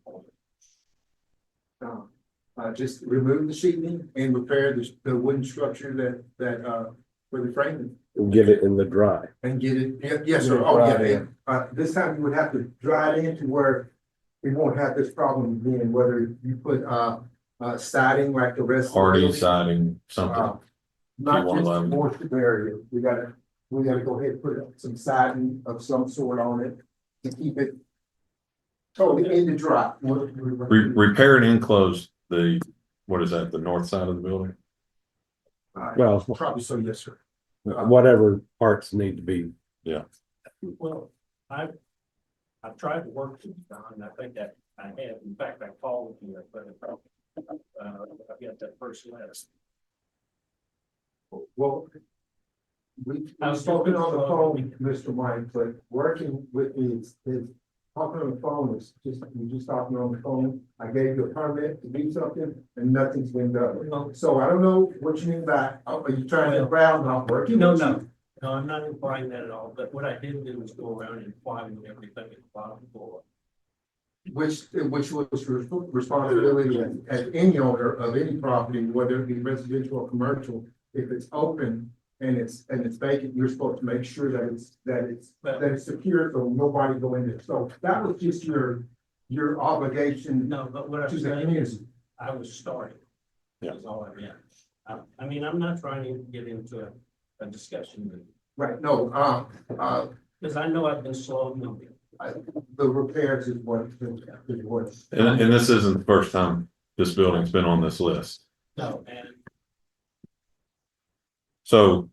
Just remove the sheathing and repair the wooden structure that for the framing Get it in the dry. and get it, yes, sir, oh, yeah. This time you would have to dry it into where we won't have this problem again, whether you put, siding like the rest. of the Hardy building. siding, something. Not just 111. moisture barrier, we gotta go ahead and put some siding of some sort on it to keep it totally in the dry. Repair and enclose the, what is that, the north side of the building? Well, Probably so, yes, sir. whatever parts need to be. Well, I've tried to work with Don, and I think that I have, in fact, I called you, but I've got that first letter. Well, I've spoken on the phone, Mr. Mike, but working with me is talking on the phone is just, you're just talking on the phone. I gave you a permit to do something and nothing's been done. So I don't know what you mean by, are you trying to ground not working? No, I'm not implying that at all, but what I did do was go around and find everything at the bottom floor. Which was responsibility as any owner of any property, whether it be residential or commercial, if it's open and it's vacant, you're supposed to make sure that it's secure, so nobody go in there. So that was just your obligation No, but what I'm to the saying is, community. I was starting. Yeah. Is all I meant. I mean, I'm not trying to get into a discussion, Right, no, because I know I've been slow moving. the repairs is what. And this isn't the first time this building's been on this list. No. And So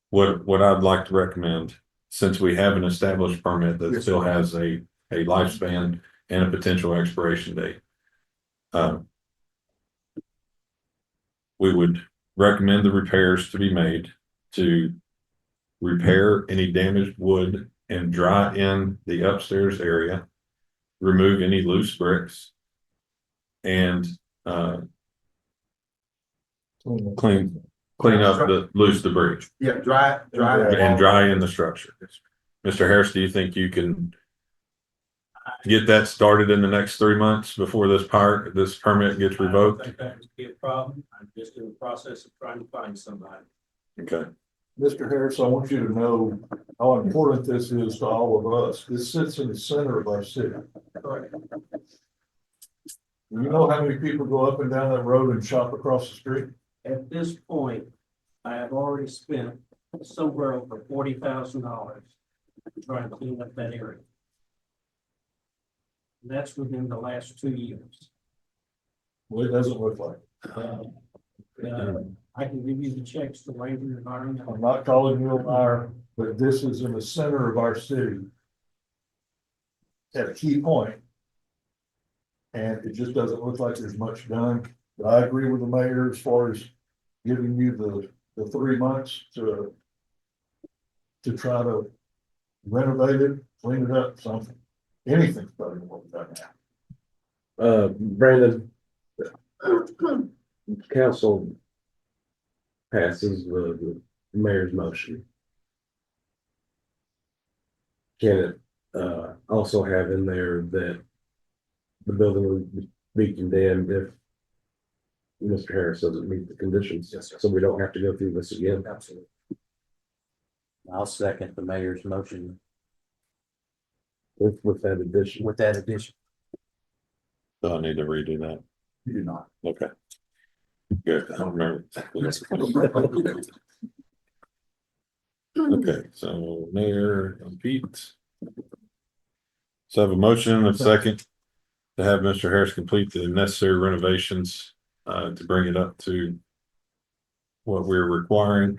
what I'd like to recommend, since we have an established permit that Yes, still has a lifespan and a potential expiration date. We would recommend the repairs to be made to repair any damaged wood and dry in the upstairs area, remove any loose bricks, and clean up the loose debris Yeah, dry. and dry in the structure. Mr. Harris, do you think you can get that started in the next 3 months before this permit gets I don't revoked? think that would be a problem. I'm just in the process of trying to find somebody. Okay. Mr. Harris, I want you to know how important this is to all of us. This sits in the center of our city. Correct. You know how many people go up and down that road and shop across the street? At this point, I have already spent somewhere over $40,000 trying to clean up that area. And that's within the last 2 years. Well, it doesn't look like. I can give you the checks to Ranger Environmental. I'm not calling you a liar, but this is in the center of our city. At a key point. And it just doesn't look like there's much done. But I agree with the mayor as far as giving you the 3 months to try to renovate it, clean it up, something. Anything's better than what we've done now. Brandon. Council passes the mayor's motion. Can it also have in there that the building would be condemned if Mr. Harris doesn't meet the conditions? Yes, sir. So we don't have to go through this again. Absolutely. I'll second the mayor's motion With that addition. with that addition. So I need to redo that. You do not. Okay. Good. I don't remember. Okay, so Mayor and Pete. So I have a motion and a second to have Mr. Harris complete the necessary renovations to bring it up to what we're requiring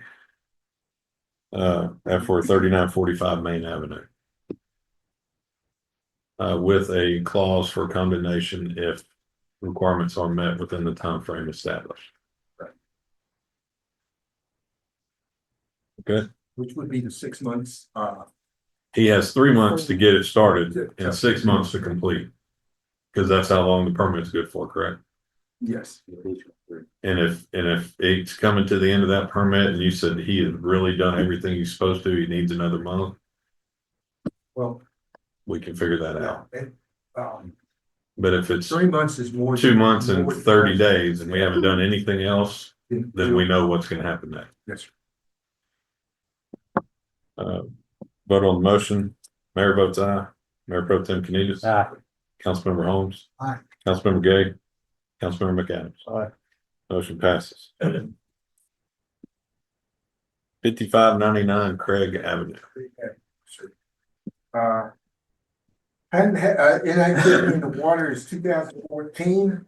for 3945 Main Avenue. With a clause for condemnation if requirements are met within the time frame established. Right. Okay. Which would be the 6 months, He has 3 months to get it started and 6 months to complete. Because that's how long the permit's good for, correct? yes. And if it's coming to the end of that permit and you said he has really done everything he's supposed to, he needs another month, Well, we can figure that out. um, But if it's 3 months is more. 2 months and more- 30 days and we haven't done anything else, then we know what's gonna happen next. Yes, sir. Vote on the motion. Mayor votes aye. Mayor Pro Tem Canitas. Aye. Councilmember Holmes. Aye. Councilmember Gay. Councilmember McAdams. Aye. Motion passes. 5599 Craig Avenue. Inactivity in the water is 2014.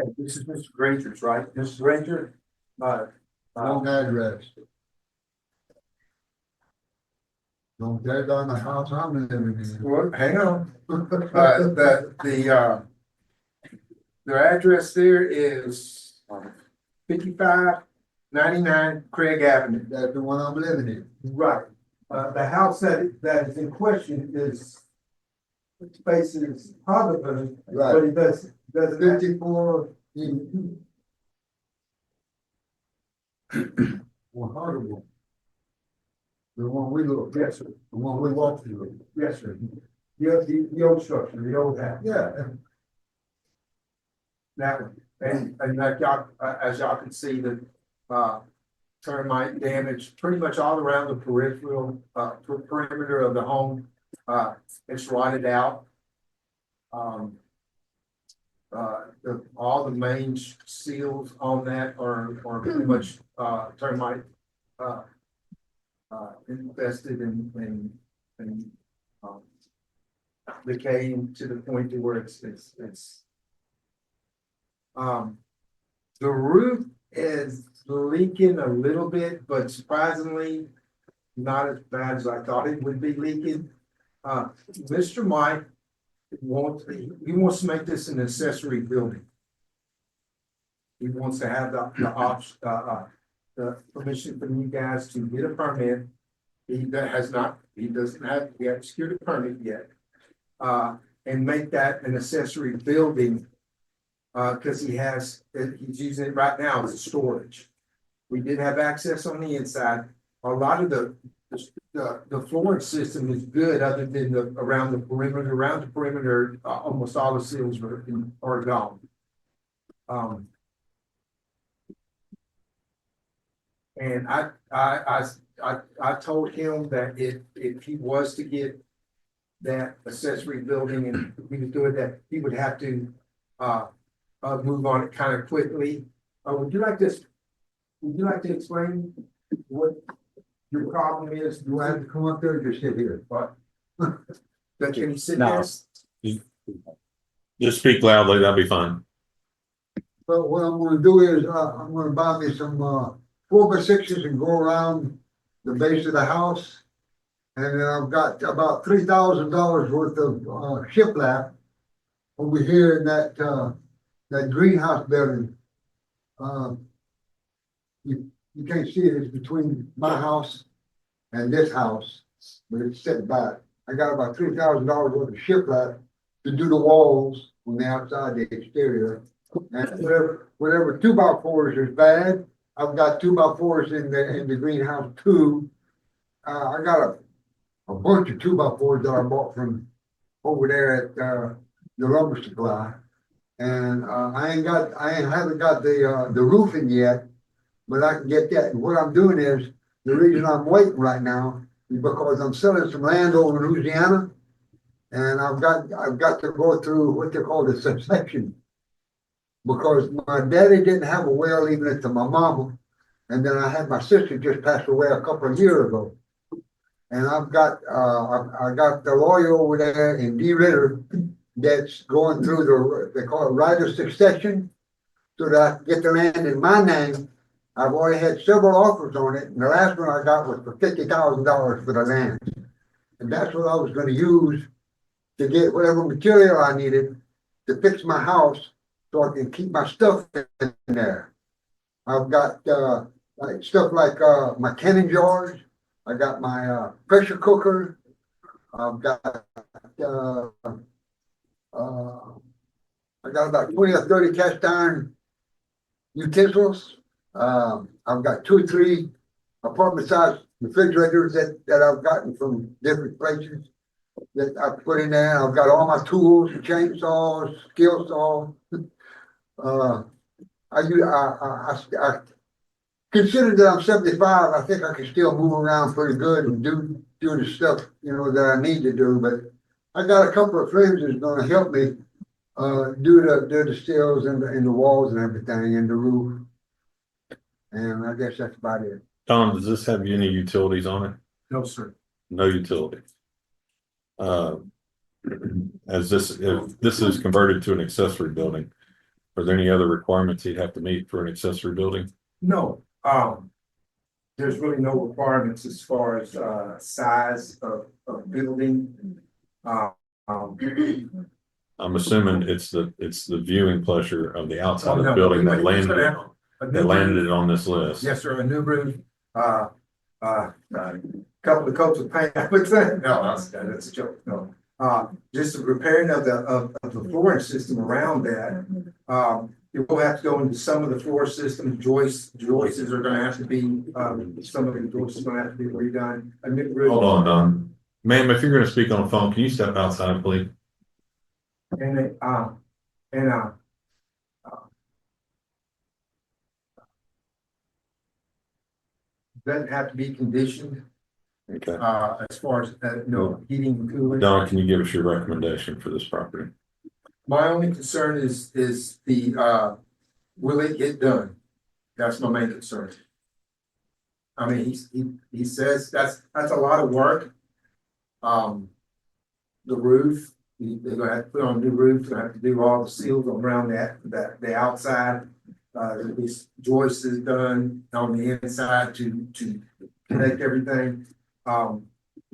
Okay, this is Mr. Granger's, right? Mrs. Granger? Wrong address. Don't tear down the house I'm living in. Well, hang on. Their address there is 5599 Craig Avenue. That's the one I'm living in. Right. The house that is in question is faces Harbor, Right. but it doesn't. 54. Well, horrible. The one we look, Yes, sir. the one we walked through. Yes, sir. The old structure, the old house. Yeah. That one. And like y'all, as y'all can see, the termite damage pretty much all around the peripheral, perimeter of the home. It's rotted out. all the main seals on that are pretty much, termite, infested and, decaying to the point to where it's. The roof is leaking a little bit, but surprisingly, not as bad as I thought it would be leaking. Mr. Mike he wants to make this an accessory building. He wants to have the permission from you guys to get a permit. He doesn't have, he hasn't secured a permit yet. And make that an accessory building. Cause he's using it right now as a storage. We did have access on the inside. A lot of the flooring system is good, other than around the perimeter. Around the perimeter, almost all the seals are gone. And I told him that if he was to get that accessory building and we could do it, that he would have to move on it kind of quickly. Would you like to explain what your problem is? Do I have to come up there or just sit here? But can you sit No. there? Just speak loudly, that'll be fine. So what I'm gonna do is, I'm gonna buy me some, 4x6s and go around the base of the house. And then I've got about $3,000 worth of, shiplap over here in that greenhouse building. You can't see it, it's between my house and this house, but it's set back. I got about $3,000 worth of shiplap to do the walls on the outside, the exterior. And whatever 2x4s is bad, I've got 2x4s in the greenhouse too. I got a bunch of 2x4s that I bought from over there at the lumber supply. And I haven't got the roofing yet, but I can get that. And what I'm doing is, the reason I'm waiting right now is because I'm selling some land over in Louisiana. And I've got to go through what they call the succession. Because my daddy didn't have a will, leaving it to my mama. And then I had my sister just passed away a couple of years ago. And I've got I got the lawyer over there in D. Ritter that's going through they call it right of succession, so that I can get the land in my name. I've already had several offers on it, and the last one I got was for $50,000 for the land. And that's what I was gonna use to get whatever material I needed to fix my house, so I can keep my stuff in there. I've got like stuff like my canning jars. I got my pressure cooker. I've got I got about 20 or 30 cast iron utensils. I've got 2 or 3 apartment size refrigerators that I've gotten from different places that I put in there. I've got all my tools, chainsaws, skill saw. I consider that I'm 75. I think I can still move around pretty good and do the stuff, that I need to do. But I got a couple of friends that's gonna help me do the stills and the walls and everything and the roof. And I guess that's about it. Tom, does this have any utilities on it? No, sir. No utilities. If this is converted to an accessory building, are there any other requirements you'd have to meet for an accessory building? No, there's really no requirements as far as size of building. I'm assuming it's the viewing pleasure of the outside of the No, building that it's landed gonna have a new it on this list. Yes, sir, a new roof, couple of coats of paint, I would say. No, that's a joke, no. Just the repairing of the flooring system around that. You will have to go into some of the floor system joists are gonna have to be, some of the joists are gonna have to be redone. A new roof. Hold on, Don. Ma'am, if you're gonna speak on the phone, can you step outside, please? And doesn't have to be conditioned, Okay. as far as, heating and cooling. Don, can you give us your recommendation for this property? My only concern is the, will it get done? That's my main concern. I mean, he says that's a lot of work. The roof, they're gonna have to put on a new roof, they're gonna have to do all the seals around the outside. These joists is done on the inside to connect everything.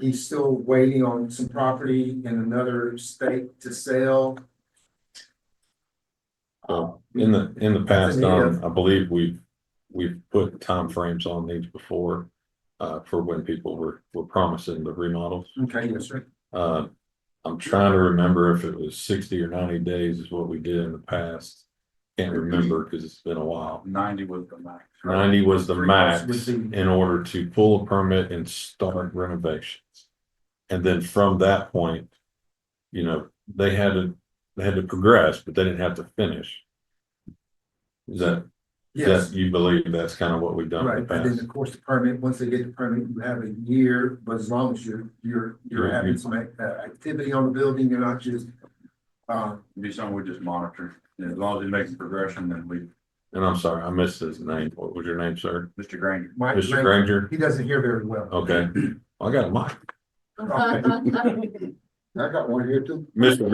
He's still waiting on some property in another state to sell. In the past, I believe we've put timeframes on these before, for when people were promising the remodels. Okay, yes, sir. I'm trying to remember if it was 60 or 90 days is what we did in the past. Can't remember because it's been a while. 90 was the max. 90 was the 3 months max would be- in order to pull a permit and start renovations. And then from that point, you know, they had to progress, but they didn't have to finish. Is that, Yes. you believe that's kind of what we've done Right, in the and then past? of course the permit, once they get the permit, you have a year, but as long as you're having some activity on the building, you're not just. It'd be something we just monitor. And as long as it makes progression, then we, And I'm sorry, I missed his name. What was your name, sir? Mr. Granger. Mike Mr. Granger? He doesn't hear very well. Okay, I got a mic. I got one here too. Mr.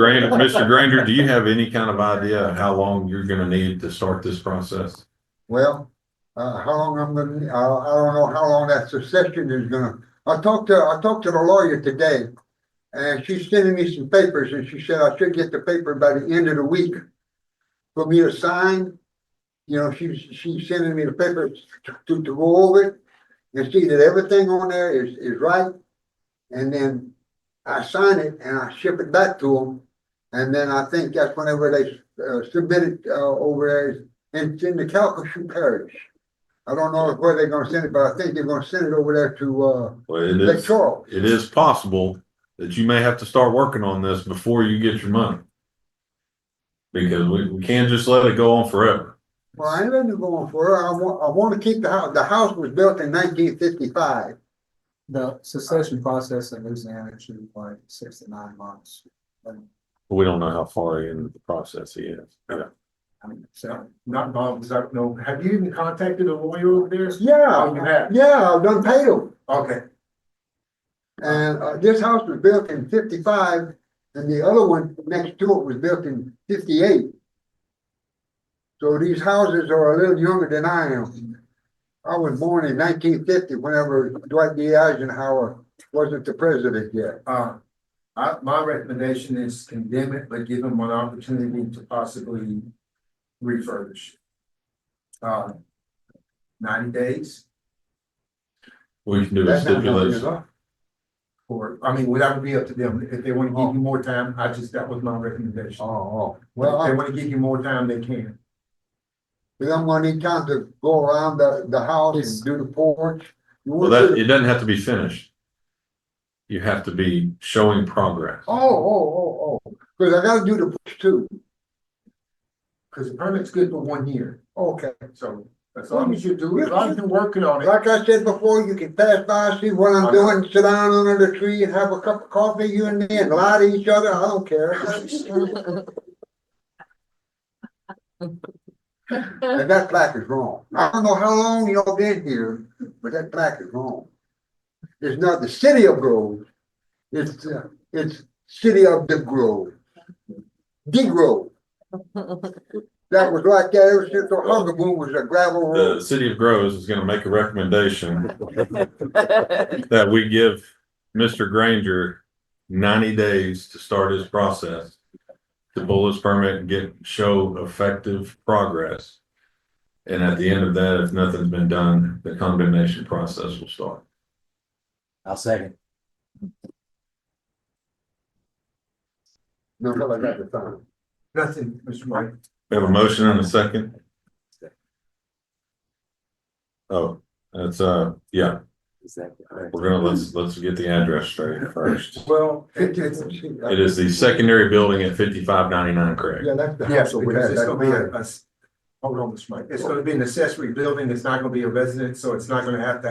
Granger, do you have any kind of idea of how long you're gonna need to start this process? Well, how long I'm gonna, I don't know how long that succession is gonna, I talked to the lawyer today. And she's sending me some papers and she said I should get the paper by the end of the week. For me to sign, you know, she's sending me the papers to go over it. And see that everything on there is right. And then I sign it and I ship it back to them. And then I think that's whenever they submit it over there. And it's in the Calcasieu Parish. I don't know where they're gonna send it, but I think they're gonna send it over there to Well, it Lake is, Charles. it is possible that you may have to start working on this before you get your money. Because we can't just let it go on forever. Well, I ain't ready to go on for it. I want to keep the house. The house was built in 1955. The succession process in Louisiana should be like 6 to 9 months. We don't know how far in the process he is. Yeah. I mean, so. Not involved, because I don't know, have you even contacted a lawyer over there? Yeah, Oh, you have? yeah, I've done paid them. Okay, And this house was built in 55, and the other one next to it was built in 58. So these houses are a little younger than I am. I was born in 1950, whenever Dwight D. Eisenhower wasn't the president yet. my recommendation is condemn it, but give them an opportunity to possibly refurbish. 90 days, We can do a That's not long stipulation. enough. or, I mean, that would be up to them. If they want to give you more time, that was my recommendation. Oh, If well, they want to give you more time, they can. I'm gonna need time to go around the house and do the porch. You Well, wanna that, do- it doesn't have to be finished. You have to be showing progress. Oh, cause I gotta do the porch too. Because the permit's good for 1 year, Okay. so as long as you do, as long as you're working on it. Like I said before, you can pass by, see what I'm doing, sit down under the tree and have a cup of coffee, you and me, and lie to each other. I don't care. And that plaque is wrong. I don't know how long y'all been here, but that plaque is wrong. It's not the city of Grove. It's city of the Grove. The Grove. That was like that ever since the Hugaboon was a gravel The road. city of Groves is gonna make a recommendation that we give Mr. Granger 90 days to start his process. To pull his permit and show effective progress. And at the end of that, if nothing's been done, the condemnation process will start. I'll second. No, I got the time. Nothing, Mr. Mike. We have a motion and a second. Oh, that's, yeah, Exactly. we're gonna, let's get the address straight first. Well, It is the secondary building at 5599 Craig. Yeah, that's the yes, house over because there. it's gonna be hold on, Mr. Mike. It's gonna be an accessory building. It's not gonna be a residence, so it's not gonna have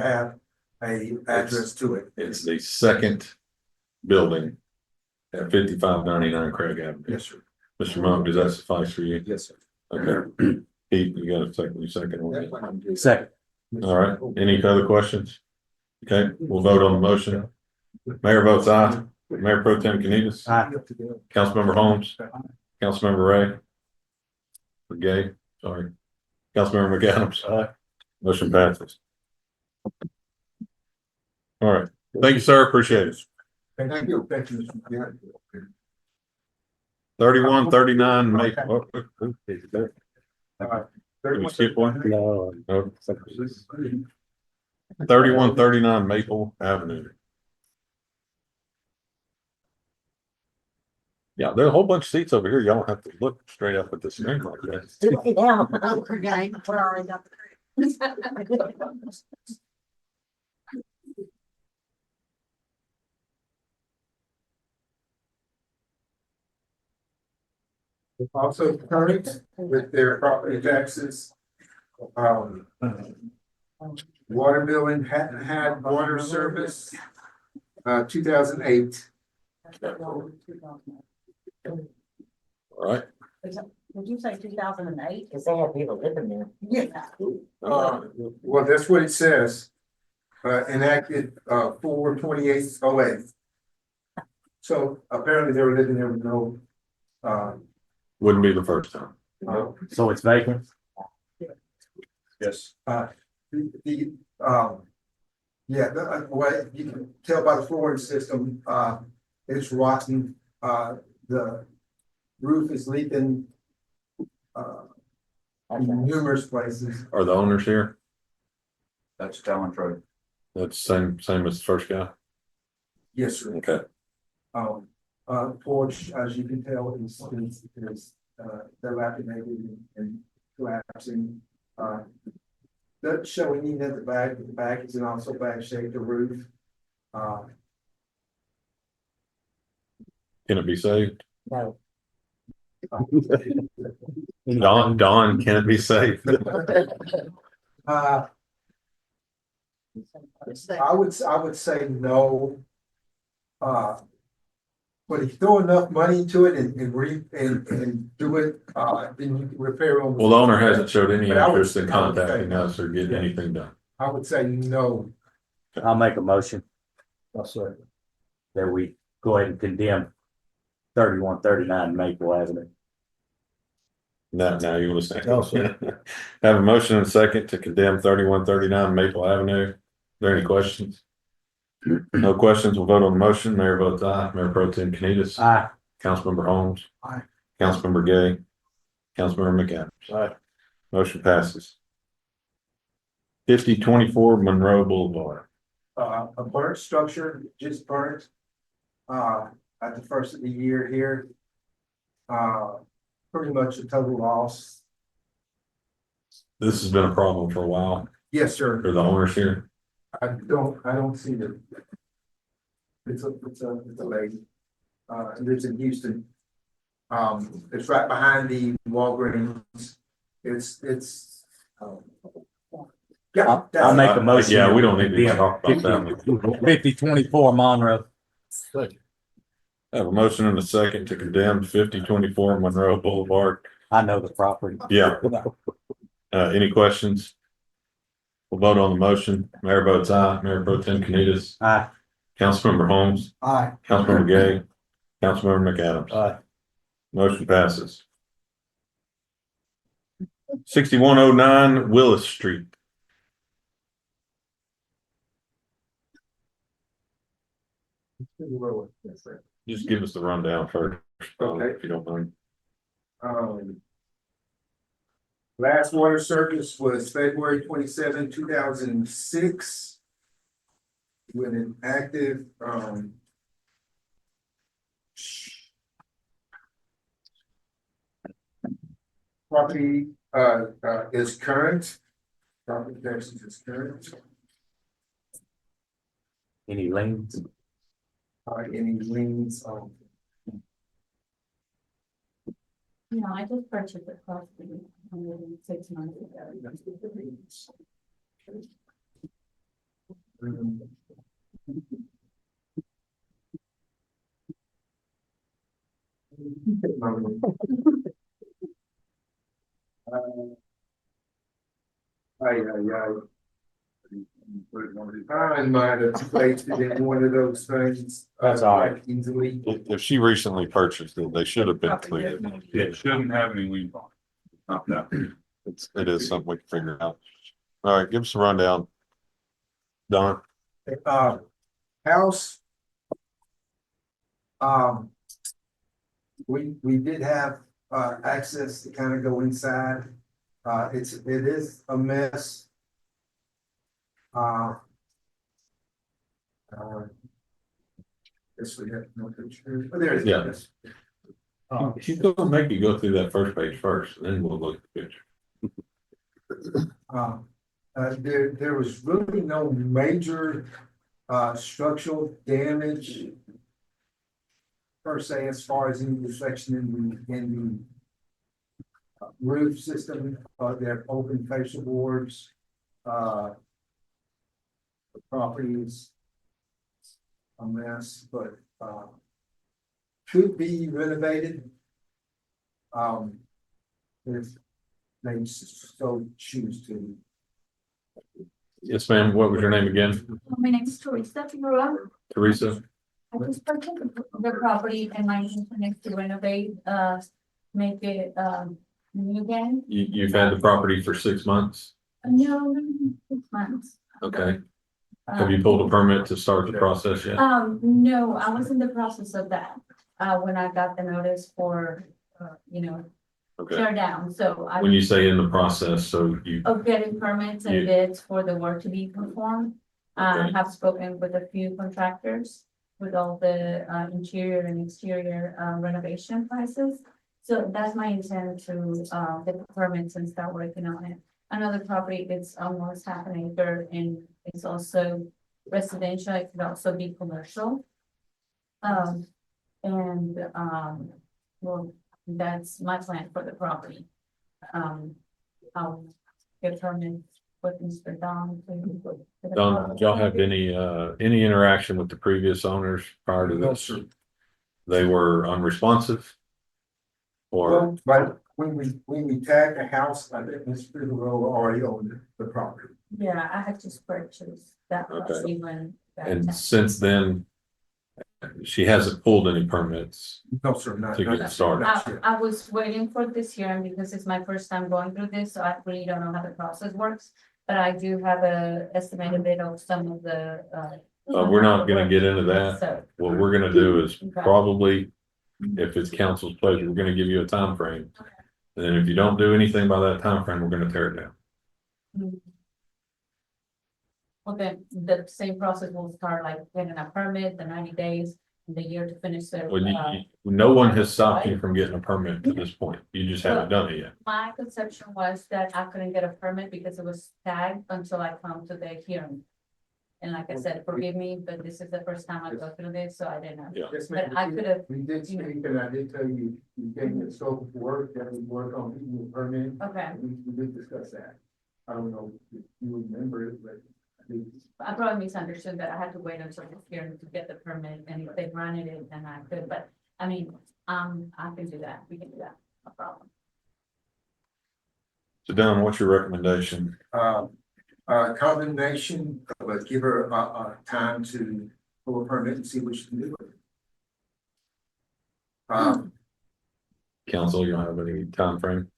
a address to it. It's the second building at 5599 Craig Avenue. Yes, sir. Mr. Monk, does that suffice for you? Yes, sir. Okay. Pete, you got a second one? That's what I'm doing. Second. All right, any other questions? Okay, we'll vote on the motion. Mayor votes aye. Mayor Pro Tem Canitas. Aye. Councilmember Holmes. Councilmember Ray. Or Gay, sorry. Councilmember McAdams. Aye. Motion passes. All right, thank you, sir, appreciate it. Thank you, Mr. McGinn. 3139 Maple. Did we skip one? No. No. 3139 Maple Avenue. Yeah, there's a whole bunch of seats over here. Y'all don't have to look straight up at the screen like that. Lay down. We're already got the. Also current with their property taxes. Water billing hadn't had water service, 2008. All right. Did you say 2008? Cause they have people living there. Yeah. Well, that's what it says. Enacted, 4/28/08. So apparently they were living there with no, Wouldn't be the first time. So it's vacant? Yes. Yeah, what you can tell by the flooring system, it's rotten, the roof is leaking. In numerous places. Are the owners here? That's Talon Road. That's same as the first guy? Yes, sir. Okay. Porch, as you can tell, is dilapidated and collapsing. Doesn't show any of the back, but the back is in also bad shape, the roof. Can it be saved? No. Don, can it be saved? I would say no. But if you throw enough money into it and do it, then you can repair on. Well, the owner hasn't showed any But I would- interest in I would say- contacting us or getting anything done. I would say no. I'll make a motion I'll say. that we go ahead and condemn 3139 Maple Avenue. Now you want to I'll say? say. Have a motion and a second to condemn 3139 Maple Avenue. Are there any questions? No questions. We'll vote on the motion. Mayor votes aye. Mayor Pro Tem Canitas. Aye. Councilmember Holmes. Aye. Councilmember Gay. Councilmember McAdams. Aye. Motion passes. 5024 Monroe Boulevard. A burnt structure, just burnt. At the first of the year here. Pretty much a total loss. This has been a problem for a while Yes, sir. for the owners here. I don't see it. It's a lady. It lives in Houston. It's right behind the Walgreens. It's. Yeah. I'll make a motion. Yeah, we don't need to talk about that. 5024 Monroe. I have a motion and a second to condemn 5024 Monroe Boulevard. I know the property. Yeah. Any questions? We'll vote on the motion. Mayor votes aye. Mayor Pro Tem Canitas. Aye. Councilmember Holmes. Aye. Councilmember Gay. Councilmember McAdams. Aye. Motion passes. 6109 Willis Street. Just give us the rundown first, Okay. if you don't mind. Last water service was February 27, 2006. With an active, property, is current. Property taxes is current. Any liens? Any liens, No, I just purchased it probably 6 months ago. I might have placed it in one of those things. That's all right. Easily. If she recently purchased it, they should have been cleared. It shouldn't have any lien on it. Not that. It is something we can figure out. All right, give us a rundown. Don, House. We did have, access to kind of go inside. It is a mess. Guess we have no picture. Oh, there it is. Yeah. she's gonna make you go through that first page first, and then we'll look at the picture. There was really no major, structural damage per se, as far as any reflection in the roof system, their open fascia boards, the property is a mess, but, could be renovated. If they so choose to. Yes, ma'am. What was your name again? My name is Teresa Figueroa. Teresa? I just purchased the property and my intention is to renovate, make it, new again. You've had the property for 6 months? No, 6 months. Okay. Have you pulled a permit to start the process yet? No, I was in the process of that, when I got the notice for, Okay. tear down, so I. When you say in the process, so you, Of getting permits and bids for the work to be performed. I Okay. have spoken with a few contractors with all the interior and exterior renovation prices. So that's my intent to get the permits and start working on it. Another property, it's almost half an acre and it's also residential, it could also be commercial. Well, that's my plan for the property. I'll get permits with Mr. Don. Don, did y'all have any interaction with the previous owners prior to No, this? sir. They were unresponsive? Or, Well, but when we tagged the house, I think Mr. Figueroa already owned the property. Yeah, I had just purchased that Okay. property when. and since then, she hasn't pulled any permits No, sir, not. to get started? I was waiting for this hearing because it's my first time going through this, so I really don't know how the process works. But I do have a estimated bit of some of the, We're not gonna get into that. So, What we're gonna do is Okay. probably, if it's council's pleasure, we're gonna give you a time frame. And then if you don't do anything by that time frame, we're gonna tear it down. okay, the same process will start like getting a permit, the 90 days, the year to finish the. Well, no one has stopped you from getting a permit to this point. You just haven't done it yet. My conception was that I couldn't get a permit because it was tagged until I come to the hearing. And like I said, forgive me, but this is the first time I go through this, so I didn't know. Yeah. Yes, But ma'am. I could have, We did speak and I did tell you, you gave me the scope of work that we work on getting the permit. okay, We did discuss that. I don't know if you remember it, but I think. I probably misunderstood that I had to wait until the hearing to get the permit, and if they granted it, then I could, but, I mean, I can do that, we can do that, no problem. So Don, what's your recommendation? Condemnation, but give her time to pull a permit and see what she can do. Council, you don't have any time frame?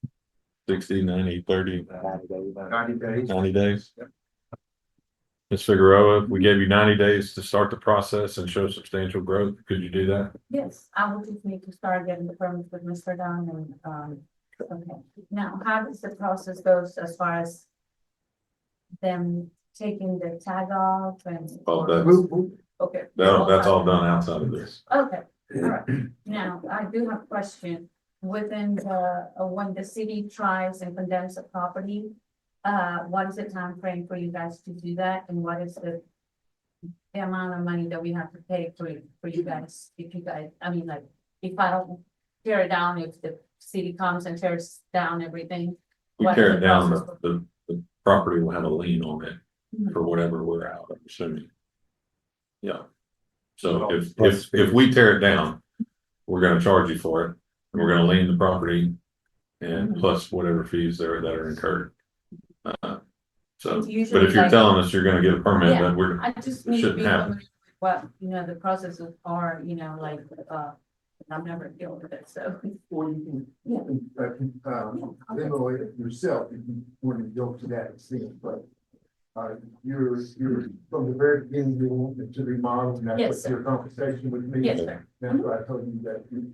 60, 90, 30, 90 days. 90 days? Yep. Ms. Figueroa, if we gave you 90 days to start the process and show substantial growth, could you do that? Yes, I will just need to start getting the permits with Mr. Don and, okay. Now, how does the process goes as far as them taking the tag off and? Oh, that's, Okay. that's all done outside of this. Okay, all right. Now, I do have a question. Within the, when the city tries and condemns a property, what is the time frame for you guys to do that? And what is the amount of money that we have to pay for you guys? If you guys, I mean, like, if I don't tear it down, if the city comes and tears down everything. We what tear is it the down, process? the property will have a lien on it Mhm. for whatever we're out, I'm assuming. Yeah. So if we tear it down, we're gonna charge you for it, and we're gonna lien the property. And plus whatever fees that are incurred. So, It's but usually if you're like- telling us you're gonna get a permit, Yeah, then we're, I just it need to shouldn't be happen. familiar with what, you know, the processes are, you know, like, I've never dealt with it, so. Or you can, demo it yourself if you want to go to that extent, but. You're, from the very beginning, you want it to remodel, and Yes, that's sir. what your conversation with me. Yes, sir. That's why I told you that you,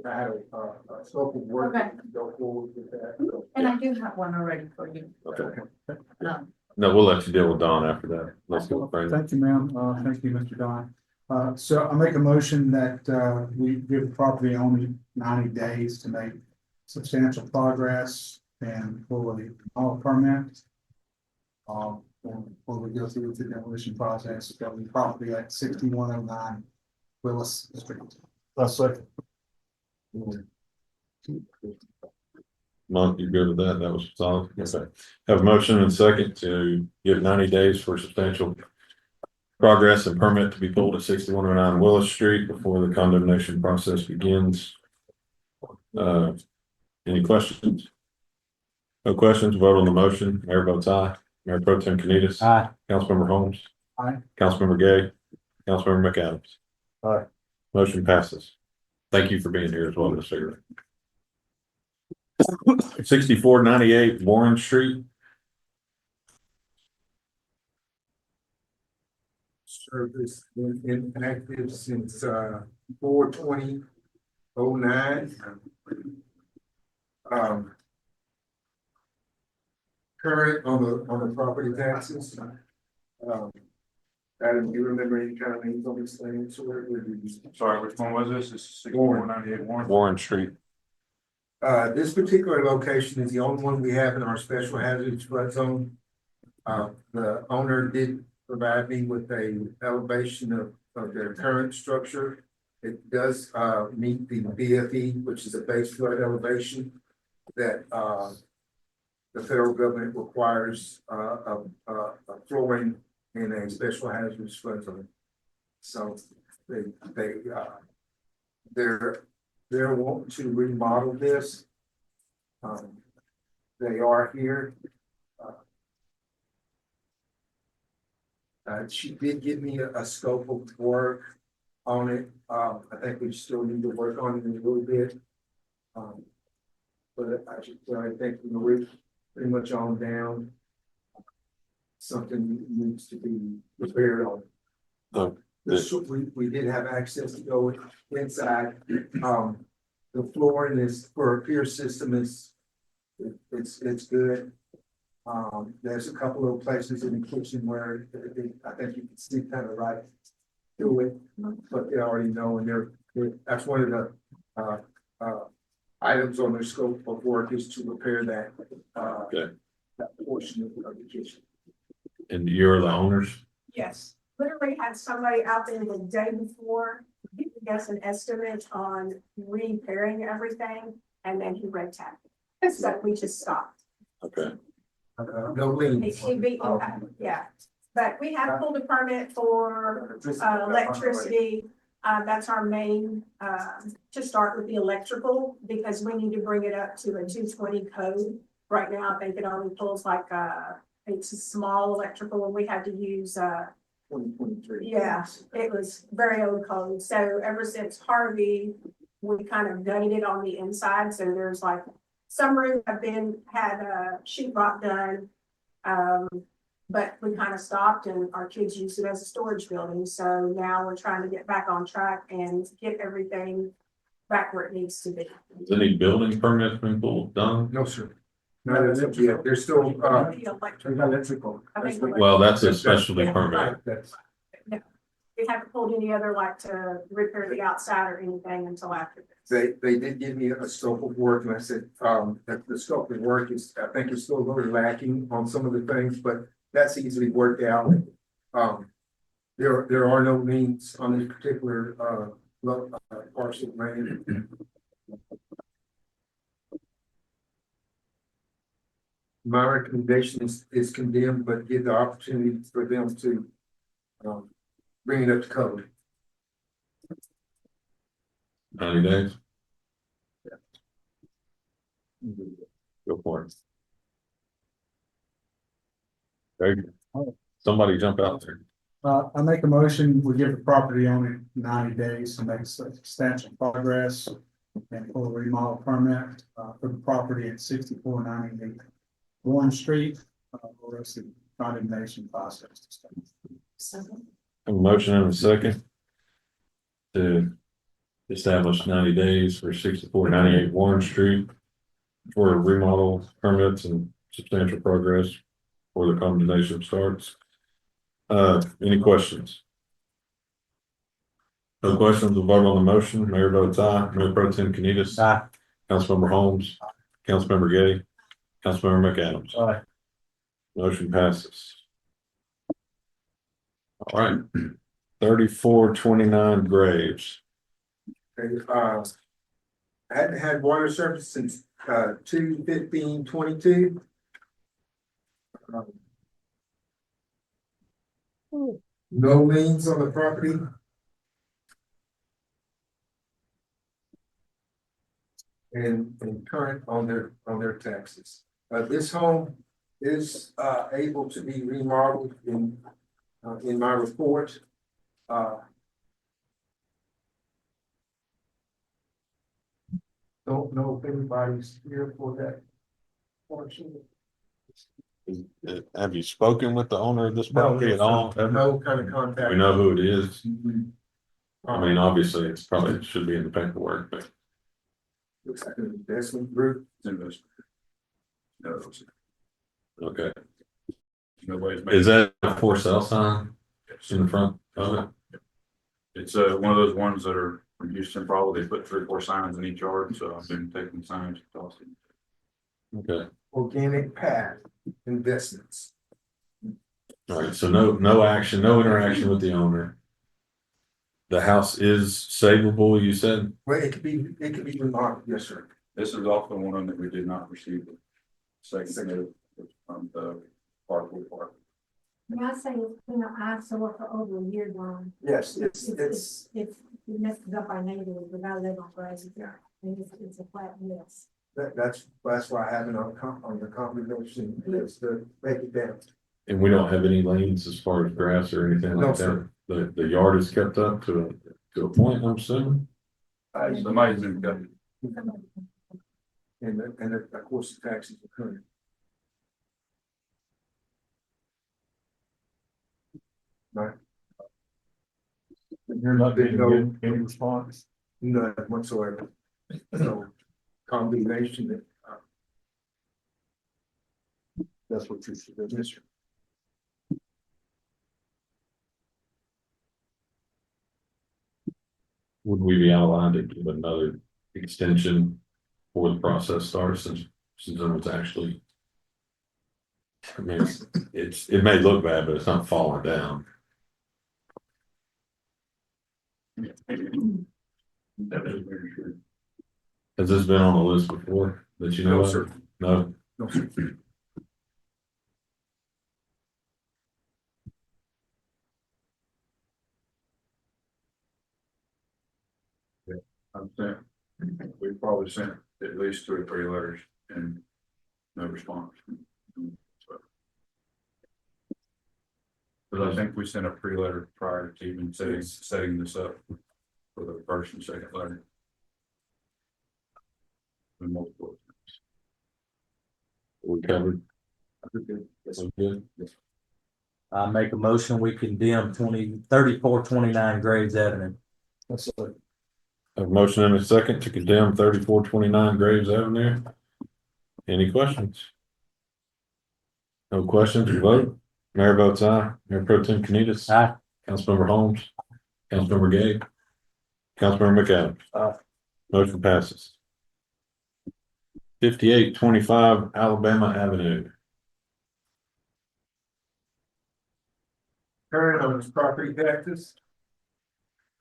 I had a scope of work, Okay. to go forward with that. And I do have one already for you. Okay. Um, No, we'll let you deal with Don after that. Let's go with Brandon. Thank you, ma'am. Thank you, Mr. Don. So I make a motion that, we give the property only 90 days to make substantial progress and fully all permit. Before we go through with the demolition process, of the property at 6109 Willis Street. That's second. Monk, you good with that? That was solid. Okay. Have a motion and second to give 90 days for substantial progress and permit to be pulled at 6109 Willis Street before the condemnation process begins. Any questions? No questions, vote on the motion. Mayor votes aye. Mayor Pro Tem Canitas. Aye. Councilmember Holmes. Aye. Councilmember Gay. Councilmember McAdams. Aye. Motion passes. Thank you for being here as well, Mr. 6498 Warren Street. Service been inactive since, 4/20/09. Current on the property taxes. Adam, do you remember any kind of names on this thing? So where would you? Sorry, which one was this? This is 6498 Warren. Warren Street. This particular location is the only one we have in our special hazards flood zone. The owner did provide me with a elevation of their current structure. It does, meet the BFE, which is a base flood elevation that, the federal government requires, a flooring in a special hazards flood zone. So they're wanting to remodel this. They are here. She did give me a scope of work on it. I think we still need to work on it a little bit. But I think we're pretty much on down. Something needs to be repaired on. Oh, We did have access to go inside. The flooring is for a pier system it's good. There's a couple of places in the kitchen where I think you can see kind of right through it, but they already know, and that's one of the items on their scope of work is to repair that that portion of the kitchen. And you're the owners? Yes, literally had somebody out there the day before, giving us an estimate on repairing everything, and then he red tagged it. So we just stopped. Okay. No liens. Yeah, but we have pulled a permit for electricity. That's our main, to start with the electrical, because we need to bring it up to a 220 code. Right now, I think it only pulls like, it's a small electrical, and we had to use, 2023. yeah, it was very old code. So ever since Harvey, we kind of gutted it on the inside. So there's like some rooms have had sheetrock done. But we kind of stopped, and our kids used it as a storage building. So now we're trying to get back on track and get everything back where it needs to be. Does any building permits been pulled down? No, sir. No, that's, yeah, they're still, The electrical. electrical. I think Well, that's a specialty permit. That's, We haven't pulled any other like to repair the outside or anything until after this. they did give me a scope of work, and I said, that the scope of work is, I think it's still a little lacking on some of the things, but that's easily worked out. There are no liens on this particular, parcel of land. My recommendation is condemned, but give the opportunity for them to, bring it up to code. 90 days? Go for it. There you go. Somebody jump out there. I make a motion, we give the property owner 90 days to make substantial progress and pull a remodel permit, for the property at 6498 Warren Street, or else the condemnation process to start. Have a motion and a second to establish 90 days for 6498 Warren Street for remodel permits and substantial progress before the condemnation starts. Any questions? No questions, we'll vote on the motion. Mayor votes aye. Mayor Pro Tem Canitas. Aye. Councilmember Holmes. Councilmember Gay. Councilmember McAdams. Aye. Motion passes. All right, 3429 Graves. Okay, I hadn't had water service since, 2/15/22. No liens on the property. And current on their taxes. This home is, able to be remodeled in my report. Don't know if anybody's here for that portion. Have you spoken with the owner of this property at all? No kind of contact. We know who it is. I mean, obviously, it's probably, it should be in the paperwork, but Looks like an investment group. No, okay. nobody's Is that a for sale sign in the front of it? It's one of those ones that are from Houston, probably they put 3 or 4 signs in each yard, so I've been taking signs and tossing. Okay, Organic Path Investments. all right, so no action, no interaction with the owner. The house is savable, you said? Well, it could be remodeled, yes, sir. This is also one that we did not receive. Second note from the park. May I say it's been an eyesore for over a year now. Yes, It's messed up our neighborhood, but I live on Gracie. And it's a flat mess. that's why I have it on the combination, is to make it down. And we don't have any lanes as far as grass or anything No, like that? sir. The yard is kept up to a point, I'm assuming? Somebody's been cutting. And of course, the taxes are current. Right, You're not getting any response. none whatsoever. So combination that, That's what you should do. yes, sir. Would we be outlined to give another extension before the process starts since it's actually? I mean, it may look bad, but it's not falling down. That is very true. Has this been on the list before that you know No, of? sir. No, No, sir. I've sent, we've probably sent at least 2 or 3 letters and no response. But I think we sent a pre-letter prior to even setting this up for the first and second letter. And multiple. we covered. Yes, We good? I make a motion, we condemn 3429 Graves Avenue. That's like, Have a motion and a second to condemn 3429 Graves Avenue. Any questions? No questions, we vote. Mayor votes aye. Mayor Pro Tem Canitas. Aye. Councilmember Holmes. Councilmember Gay. Councilmember McAdams. Aye. Motion passes. 5825 Alabama Avenue. current on his property taxes.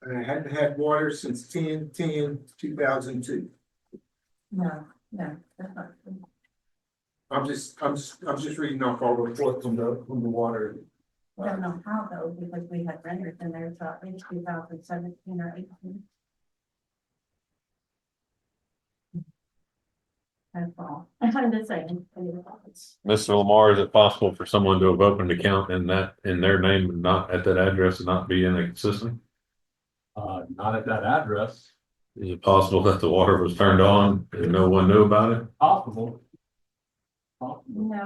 And I hadn't had water since 10/10/2002. No, that's not true. I'm just reading off all the reports from the water. I don't know how though, because we had renters in there till at least 2017 or 18. That's all. I'm just saying. Mr. Lamar, is it possible for someone to have opened an account in their name, and not at that address and not be in the system? Not at that address. Is it possible that the water was turned on and no one knew about it? Possible. No,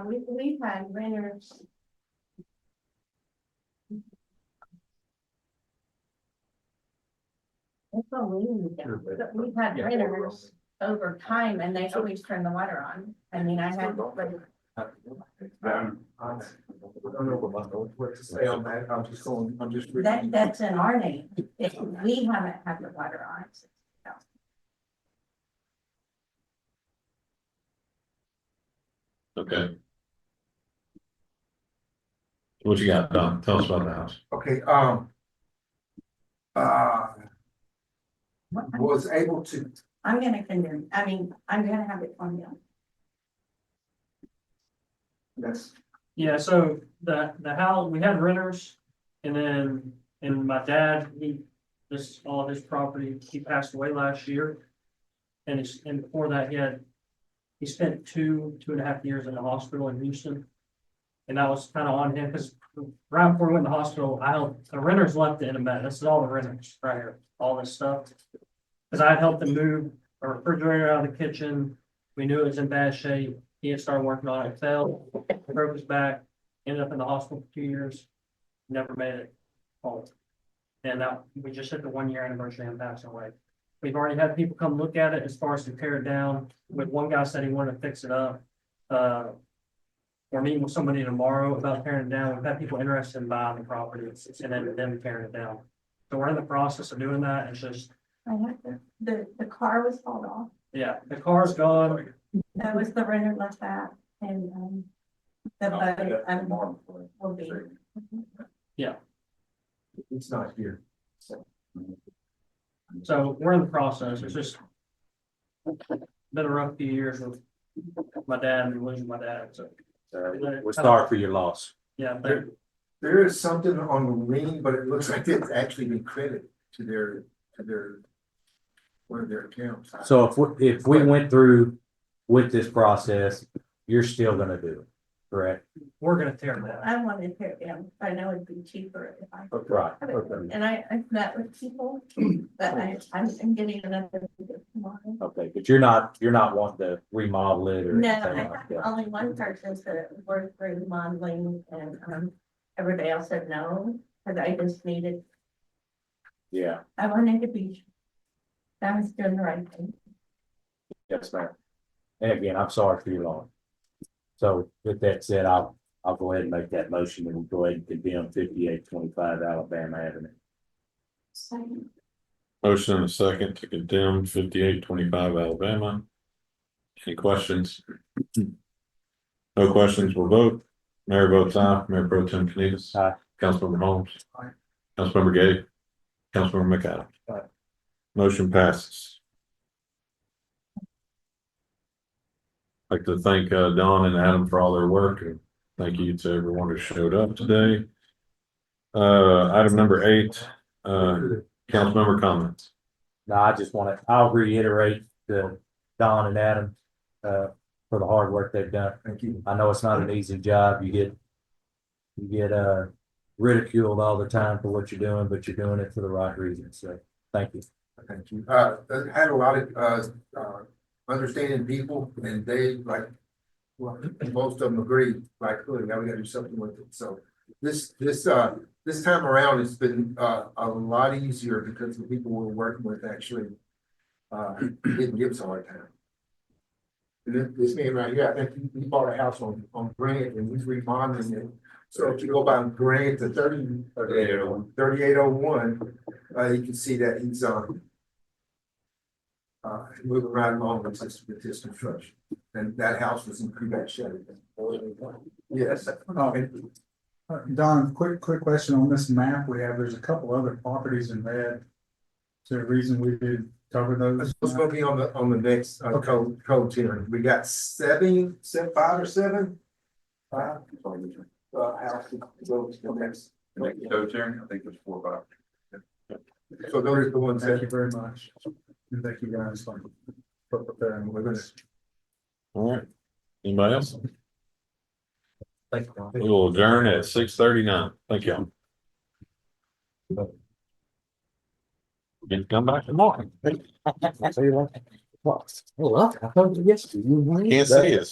we've had renters. It's a weird, but we've had renters over time and they always turn the water on. I mean, I had, like, I don't know what to say on that. I'm just. that's in our name. If we haven't had the water on. Okay. What you got, Don? Tell us about the house. Okay, was able to, I'm gonna condemn, I'm gonna have it on you. that's, Yeah, so the house, we had renters and my dad, all of his property, he passed away last year. And before that, he spent 2.5 years in the hospital in Houston. And that was kind of on him, because right before we went to the hospital, the renters left it in a mess. This is all the renters right here, all this stuff. Because I had helped him move a refrigerator out of the kitchen. We knew it was in bad shape. He had started working on it, fell, broke his back, ended up in the hospital for 2 years, never made it home. And we just hit the 1 year anniversary of him passing away. We've already had people come look at it as far as to tear it down. But one guy said he wanted to fix it up. We're meeting with somebody tomorrow about tearing it down. We've had people interested in buying the property and then them tearing it down. So we're in the process of doing that. It's just, I have the car was hauled off. yeah, the car's gone. That was the renter left that and, the boat, will be. it's not here. So we're in the process. It's just been a rough few years with my dad and losing my dad. So, We're sorry for your loss. yeah, but There is something on the lien, but it looks like it's actually been credited to their, one of their accounts. So if we went through with this process, you're still gonna do it, correct? we're gonna tear it down. I wanted to tear it down, but I know it'd be cheaper if I. Right. And I've met with people, but I'm getting another. tomorrow. Okay, but you're not wanting to remodel it or No, anything I like have that? only one person that worked through modeling and, everybody else said no, because I just needed, Yeah, I wanted to be. I was doing the right thing. yes, ma'am. And again, I'm sorry for your loss. So with that said, I'll go ahead and make that motion and we'll go ahead and condemn 5825 Alabama Avenue. Motion and a second to condemn 5825 Alabama. Any questions? No questions, we'll vote. Mayor votes aye. Mayor Pro Tem Canitas. Aye. Councilmember Holmes. Aye. Councilmember Gay. Councilmember McAdams. Aye. Motion passes. I'd like to thank Don and Adam for all their work, and thank you to everyone who showed up today. Item number 8, councilmember comments. No, I'll reiterate the Don and Adam, for the hard work they've done. Thank you. I know it's not an easy job. You get ridiculed all the time for what you're doing, but you're doing it for the right reasons. So thank you. Thank you. Had a lot of, understanding people and they like, well, most of them agree, like, oh, now we gotta do something with it. So this time around, it's been, a lot easier because the people we're working with actually, didn't give us a hard time. This man right here, I think he bought a house on Grant and he's remodeling it. So if you go by Grant to 3801, you can see that he's moving right along with this construction. And that house was in pretty bad shape. Yes. Don, quick question on this map we have, there's a couple other properties in red. Is there a reason we did cover those? It's gonna be on the next code hearing. We got 5 or 7. 5 houses. So the next. Code hearing, I think there's 4 or 5. So those are the ones Thank that you very much. And thank you guys for preparing with us. All right. Anybody else? Thank you. We will adjourn at 6:39. Thank you. Can come back tomorrow. Say like, what? Well, I told you yesterday. Can't see us.